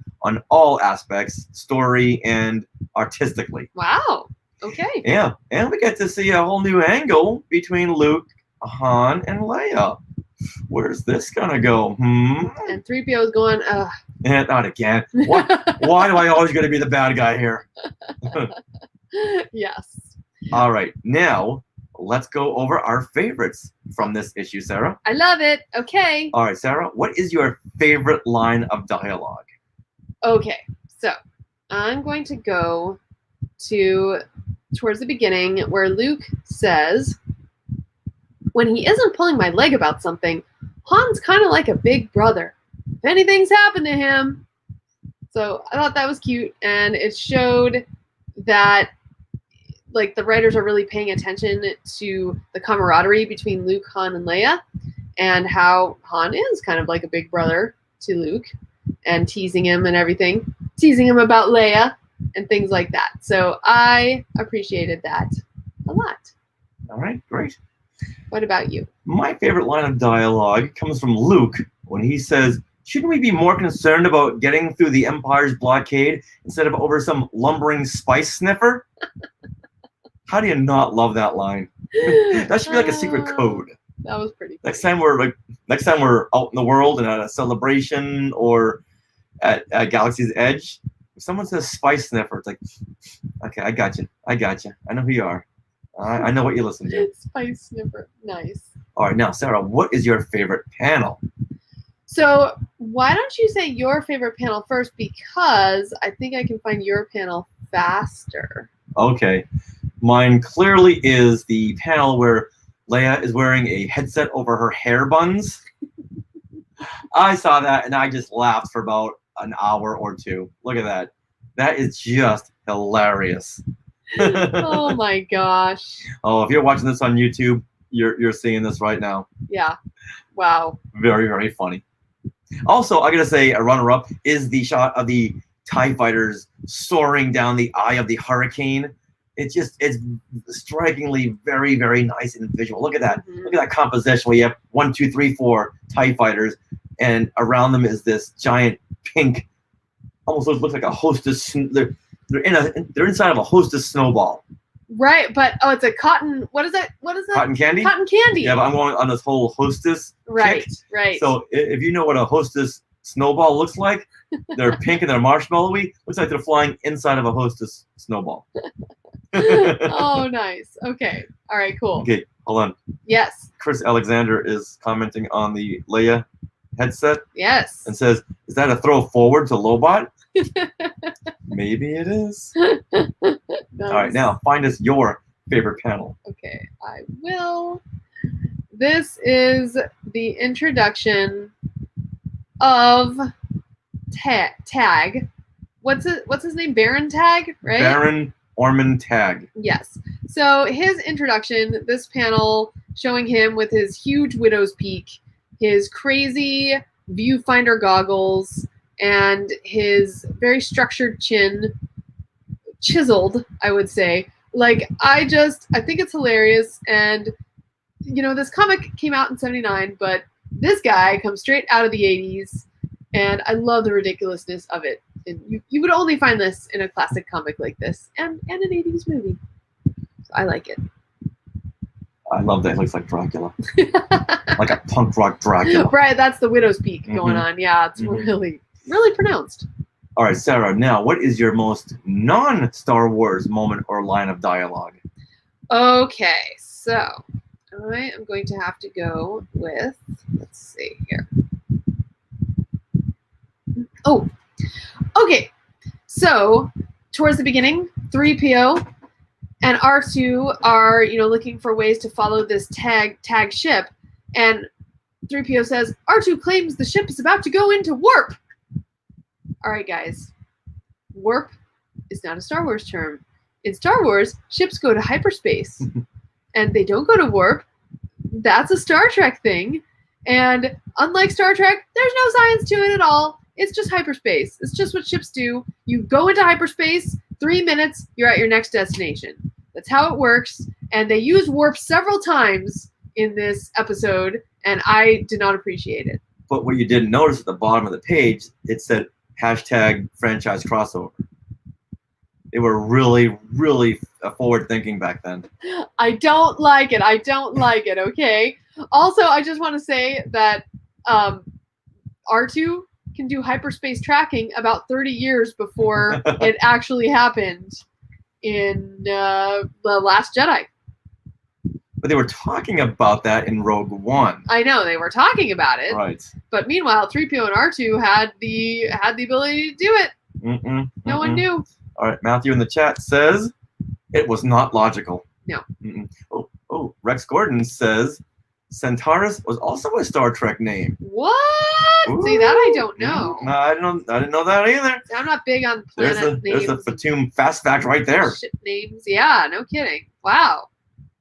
all aspects, story and artistically. Wow. Okay. Yeah, and we get to see a whole new angle between Luke, Han, and Leia. Where's this gonna go? And 3PO is going, not again. Why do I always gotta be the bad guy here? Yes. All right, now let's go over our favorites from this issue, Sarah. I love it. Okay. All right, Sarah, what is your favorite line of dialogue? Okay, so I'm going to go towards the beginning where Luke says, when he isn't pulling my leg about something, Han's kind of like a big brother. If anything's happened to him. So I thought that was cute, and it showed that like the writers are really paying attention to the camaraderie between Luke, Han, and Leia, and how Han is kind of like a big brother to Luke and teasing him and everything, teasing him about Leia and things like that. So I appreciated that a lot. All right, great. What about you? My favorite line of dialogue comes from Luke when he says, shouldn't we be more concerned about getting through the Empire's blockade instead of over some lumbering spice sniffer? How do you not love that line? That should be like a secret code. That was pretty funny. Next time we're out in the world and at a celebration or at Galaxy's Edge, if someone says spice sniffer, it's like, okay, I got you. I know who you are. I know what you listen to. Spice sniffer. Nice. All right, now, Sarah, what is your favorite panel? So why don't you say your favorite panel first, because I think I can find your panel faster. Okay. Mine clearly is the panel where Leia is wearing a headset over her hair buns. I saw that and I just laughed for about an hour or two. Look at that. That is just hilarious. Oh my gosh. Oh, if you're watching this on YouTube, you're seeing this right now. Yeah. Wow. Very, very funny. Also, I gotta say, a runner-up is the shot of the TIE fighters soaring down the eye of the hurricane. It's strikingly very, very nice and visual. Look at that. Mm-hmm. Look at that composition. We have 1, 2, 3, 4 TIE fighters, and around them is this giant pink, almost looks like a hostess. They're inside of a hostess snowball. Right, but it's a cotton. What is that? Cotton candy. Cotton candy. Yeah, but I'm going on this whole hostess. Right, kick. right. So if you know what a hostess snowball looks like, they're pink and they're marshmallowy. Looks like they're flying inside of a hostess snowball. Oh, nice. Okay. All right, cool. Okay, hold on. Yes. Chris Alexander is commenting on the Leia headset Yes. and says, is that a throw forward to Lobot? Maybe it is. Nice. All right, now find us your favorite panel. Okay, I will. This is the introduction of Tag. What's his name? Baron Tag, right? Baron Ormond Tag. Yes. So his introduction, this panel showing him with his huge widow's peak, his crazy viewfinder goggles, and his very structured chin, chiseled, I would say. Like, I think it's hilarious. And, this comic came out in 79, but this guy comes straight out of the 80s, and I love the ridiculousness of it. And you would only find this in a classic comic like this, and an 80s movie. So I like it. I love that. It looks like Dracula. Like a punk rock Dracula. Right, that's the widow's peak going on. Yeah, it's really, really pronounced. All right, Sarah, now what is your most non-Star Wars moment or line of dialogue? Okay, so I am going to have to go with, let's see here. Oh, okay. So towards the beginning, 3PO and R2 are, looking for ways to follow this tag ship, and 3PO says, R2 claims the ship is about to go into warp. All right, guys. Warp is not a Star Wars term. In Star Wars, ships go to hyperspace, and they don't go to warp. That's a Star Trek thing, and unlike Star Trek, there's no science to it at all. It's just hyperspace. It's just what ships do. You go into hyperspace, 3 minutes, you're at your next destination. That's how it works, and they use warp several times in this episode, and I did not appreciate it. But what you didn't notice at the bottom of the page, it said hashtag franchise crossover. They were really, really forward thinking back then. I don't like it. Okay. Also, I just want to say that R2 can do hyperspace tracking about 30 years before it actually happened in The Last Jedi. But they were talking about that in Rogue One. I know, they were talking about it. Right. But meanwhile, 3PO and R2 had the ability to do it. No one knew. All right, Matthew in the chat says it was not logical. No. Oh, Rex Gordon says Centaurus was also a Star Trek name. What? Ooh. See, that I don't know. No, I didn't know that either. I'm not big on planet names. There's a Fatum fast fact right there. Ship names. Yeah, no kidding. Wow.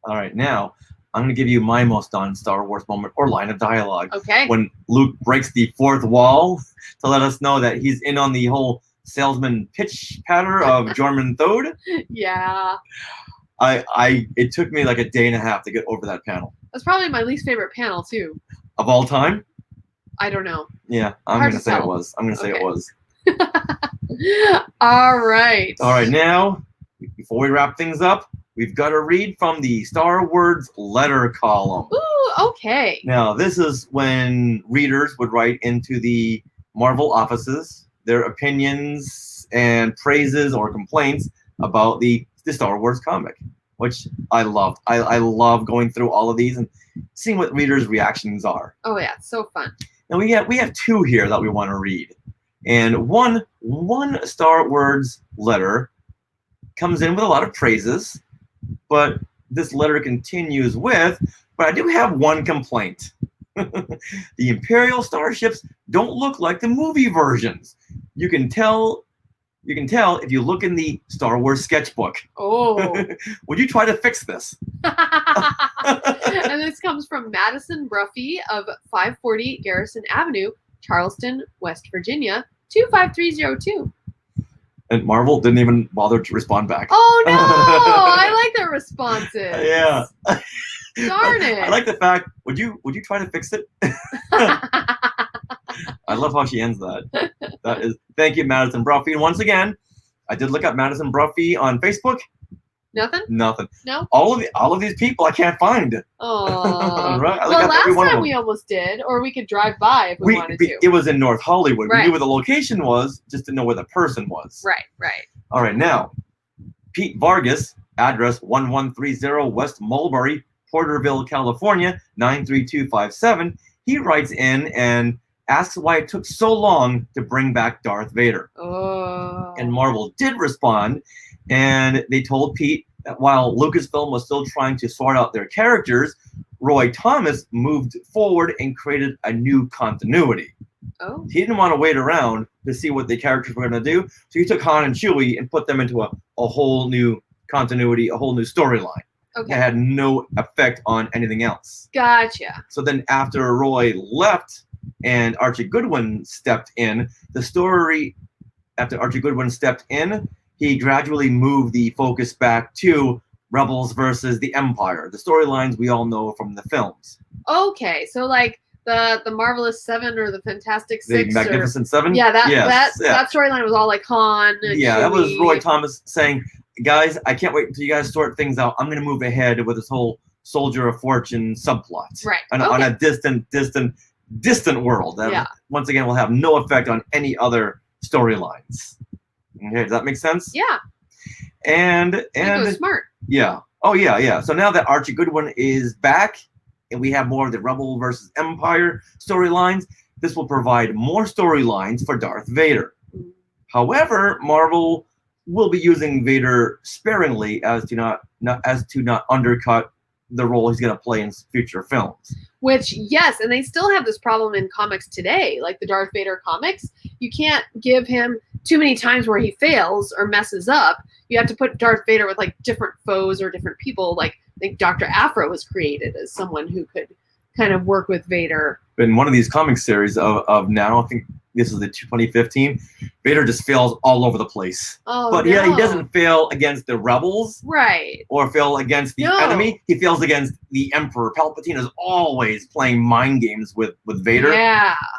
All right, now I'm going to give you my most non-Star Wars moment or line of dialogue. Okay. When Luke breaks the fourth wall to let us know that he's in on the whole salesman pitch patter of Jorman Thode. Yeah. It took me like a day and a half to get over that panel. That's probably my least favorite panel too. Of all time? I don't know. Yeah, I'm going to say it was. I'm going to say it was. All right. All right, now, before we wrap things up, we've got to read from the Star Wars letter column. Ooh, okay. Now, this is when readers would write into the Marvel offices their opinions and praises or complaints about the Star Wars comic, which I loved. I love going through all of these and seeing what readers' reactions are. Oh yeah, it's so fun. Now we have two here that we want to read, and one Star Wars letter comes in with a lot of praises, but this letter continues with, but I do have one complaint. The Imperial starships don't look like the movie versions. You can tell if you look in the Star Wars sketchbook. Oh. Would you try to fix this? And this comes from Madison Bruffy of 540 Garrison Avenue, Charleston, West Virginia, 25302. And Marvel didn't even bother to respond back. Oh no! I like their responses. Yeah. Darn it. I like the fact, would you try to fix it? I love how she ends that. Thank you, Madison Bruffy. And once again, I did look up Madison Bruffy on Facebook. Nothing? Nothing. No? All of these people I can't find. Oh. Right? Well, last time we almost did, or we could drive by if we wanted to. It was in North Hollywood. Right. We knew where the location was, just didn't know where the person was. Right. All right, now, Pete Vargas, address 1130 West Mulberry, Porterville, California, 93257. He writes in and asks why it took so long to bring back Darth Vader. Oh. And Marvel did respond, and they told Pete that while Lucasfilm was still trying to sort out their characters, Roy Thomas moved forward and created a new continuity. Oh. He didn't want to wait around to see what the characters were going to do, so he took Han and Chewie and put them into a whole new continuity, a whole new storyline. Okay. It had no effect on anything else. Gotcha. So then after Roy left and Archie Goodwin stepped in, after Archie Goodwin stepped in, he gradually moved the focus back to Rebels versus the Empire, the storylines we all know from the films. Okay, so like the Marvelous Seven or the Fantastic Six. The Magnificent Seven? Yeah, that storyline was all like Han and Yeah, Chewie. that was Roy Thomas saying, guys, I can't wait until you guys sort things out. I'm going to move ahead with this whole Soldier of Fortune subplot. Right. On a distant world. That, once again, will have no effect on any other storylines. Okay, does that make sense? Yeah. And it was smart. Yeah. Oh, yeah. So now that Archie Goodwin is back, and we have more of the Rebel versus Empire storylines, this will provide more storylines for Darth Vader. However, Marvel will be using Vader sparingly as to not undercut the role he's going to play in future films. Which, yes, and they still have this problem in comics today, like the Darth Vader comics. You can't give him too many times where he fails or messes up. You have to put Darth Vader with like different foes or different people. Like I think Dr. Aphra was created as someone who could kind of work with Vader. In one of these comic series of now, I think this is the 2015, Vader just fails all over the place. Oh, but no. yeah, he doesn't fail against the rebels, right? Or fail against the enemy. He fails against the Emperor. Palpatine is always playing mind games with Vader,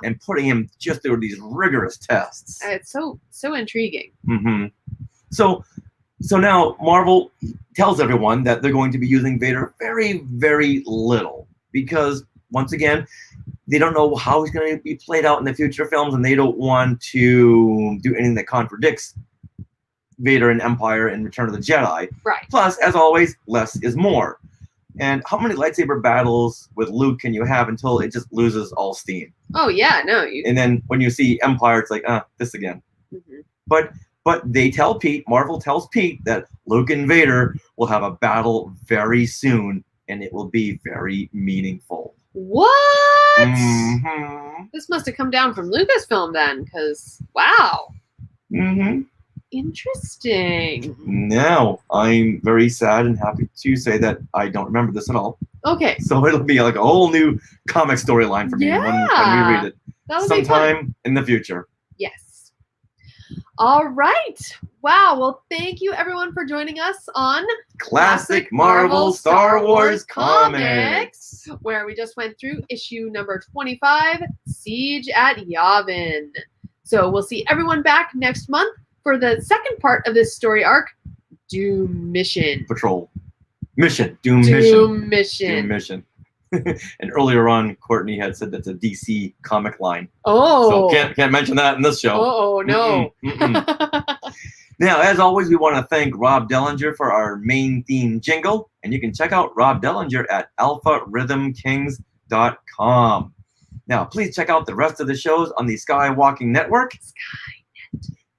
and putting him just through these rigorous tests. It's so intriguing. Mm-hmm. So now Marvel tells everyone that they're going to be using Vader very, very little because once again, they don't know how he's going to be played out in the future films, and they don't want to do anything that contradicts Vader and Empire and Return of the Jedi. Right. Plus, as always, less is more. And how many lightsaber battles with Luke can you have until it just loses all steam? Oh yeah, no. And then when you see Empire, it's like, this again. Mm-hmm. But they tell Pete, Marvel tells Pete that Luke and Vader will have a battle very soon, and it will be very meaningful. What? Mm-hmm. This must have come down from Lucasfilm then, because wow. Mm-hmm. Interesting. Now, I'm very sad and happy to say that I don't remember this at all. Okay. So it'll be like a whole new comic storyline for me when we read it. That'll sometime in the future. Yes. All right. Wow. Well, thank you everyone for joining us on Classic Marvel Star Wars Comics, where we just went through issue number 25, Siege at Yavin. So we'll see everyone back next month for the second part of this story arc, Doom Mission. Patrol. Mission. Doom Mission. Doom Mission. And earlier on, Courtney had said that's a DC comic line. Oh. So can't mention that in this show. Oh, no. Now, as always, we want to thank Rob Dellinger for our main theme jingle. And you can check out Rob Dellinger at alpharhythmkings.com. Now, please check out the rest of the shows on the Skywalking Network,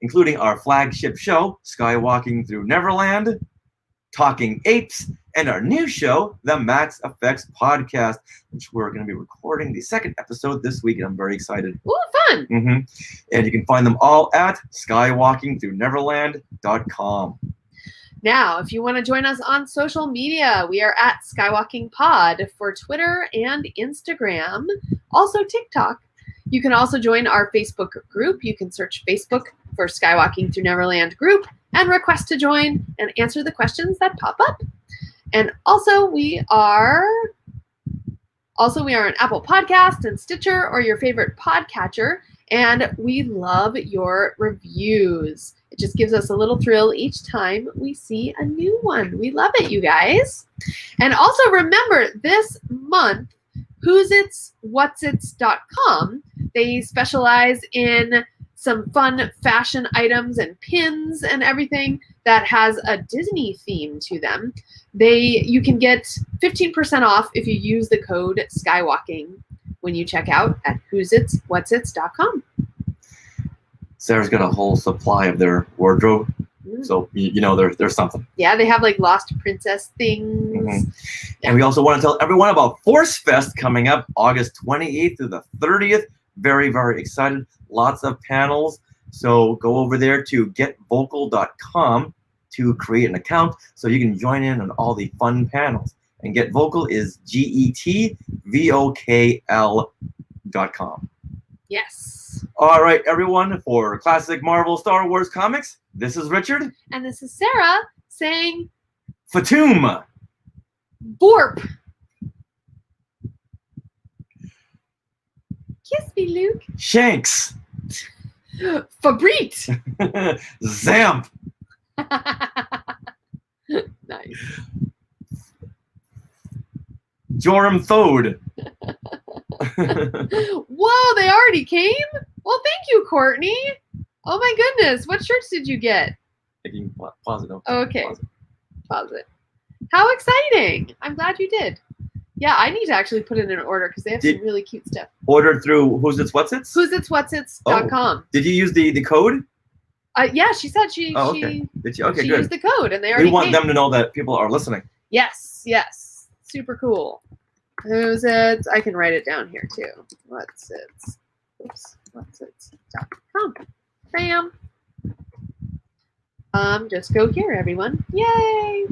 including our flagship show, Skywalking Through Neverland, Talking Apes, and our new show, the Max Effects Podcast, which we're going to be recording the second episode this week, and I'm very excited. Ooh, fun! Mm-hmm. And you can find them all at skywalkingthroughneverland.com. Now, if you want to join us on social media, we are at Skywalking Pod for Twitter and Instagram, also TikTok. You can also join our Facebook group. You can search Facebook for Skywalking Through Neverland group and request to join and answer the questions that pop up. And also we are on Apple Podcast and Stitcher or your favorite podcatcher, and we love your reviews. It just gives us a little thrill each time we see a new one. We love it, you guys. And also remember, this month, who'sitswhatsits.com, they specialize in some fun fashion items and pins and everything that has a Disney theme to them. You can get 15% off if you use the code Skywalking when you check out at who'sitswhatsits.com. Sarah's got a whole supply of their wardrobe, so you know there's something. Yeah, they have like Lost Princess things. Mm-hmm. And we also want to tell everyone about Force Fest coming up August 28th through the 30th. Very, very excited. Lots of panels. So go over there to getvocal.com to create an account so you can join in on all the fun panels. And Get Vocal is GETVOKL.com. Yes. All right, everyone, for Classic Marvel Star Wars Comics, this is Richard. And this is Sarah saying Fatum. Borp. Kiss me, Luke. Shanks. Fabrit. Zamp. Nice. Joram Thode. Whoa, they already came? Well, thank you, Courtney. Oh my goodness. What shirts did you get? Pause it. Okay. Pause it. How exciting. I'm glad you did. Yeah, I need to actually put it in order because they have some really cute stuff. Ordered through Who's It's What's It's? Who'sitswhatsits.com. Did you use the code? Yeah, she said she Oh, okay. Did you? Okay, she good. used the code, and they already We want came. them to know that people are listening. Yes, yes, super cool. Who's it? I can write it down here too. What's it? Oops. What's it.com. Bam. Just go here, everyone. Yay.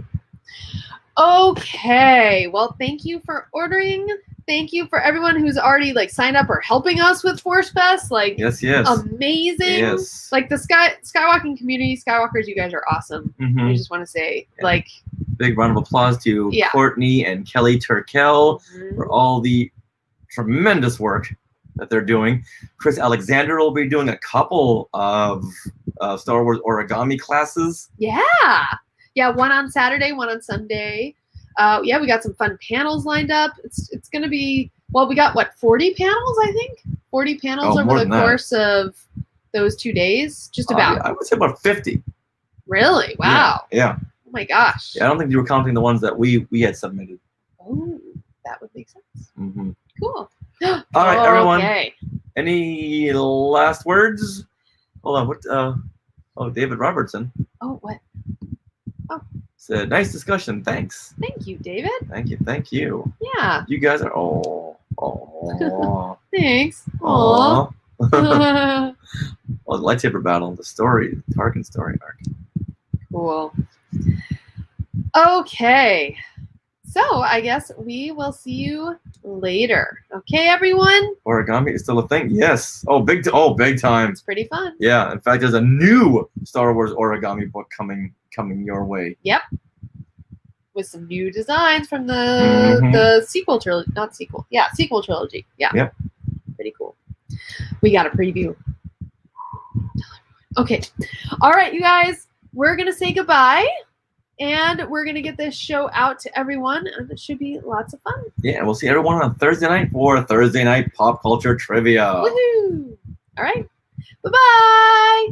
Okay. Well, thank you for ordering. Thank you for everyone who's already like signed up or helping us with Force Fest. Like, Yes. amazing. Yes. Like the Skywalking community, Skywalkers, you guys are awesome. Mhm. We just want to say, Yeah. like, big round of applause to Yeah. Courtney and Kelly Turkel mhm. for all the tremendous work that they're doing. Chris Alexander will be doing a couple of Star Wars origami classes. Yeah. One on Saturday, one on Sunday. We got some fun panels lined up. It's gonna be, well, we got 40 panels, I think. 40 panels Oh, over more the than that. course of those 2 days. Just about. I would say about 50. Really? Wow. Yeah. Oh my gosh. Yeah, I don't think you were counting the ones that we had submitted. Oh, that would make sense. Mm-hmm. Cool. All right, everyone. Okay. Any last words? Hold on. David Robertson Oh, what? said, "Nice discussion. Thanks." Thank you, David. Thank you. Yeah. You guys are Thanks. Aw. Aw. Well, the lightsaber battle, the story, the Tarkin story arc. Cool. Okay. So I guess we will see you later. Okay, everyone? Origami is still a thing. Yes. Big time. It's pretty fun. Yeah. In fact, there's a new Star Wars origami book coming your way. Yep. With some new designs from the sequel trilogy. Not sequel. Yeah, sequel trilogy. Yeah. Yep. Pretty cool. We got a preview. Okay. All right, you guys. We're going to say goodbye. And we're going to get this show out to everyone. And it should be lots of fun. Yeah, we'll see everyone on Thursday night for Thursday Night Pop Culture Trivia. Woohoo! All right. Bye-bye.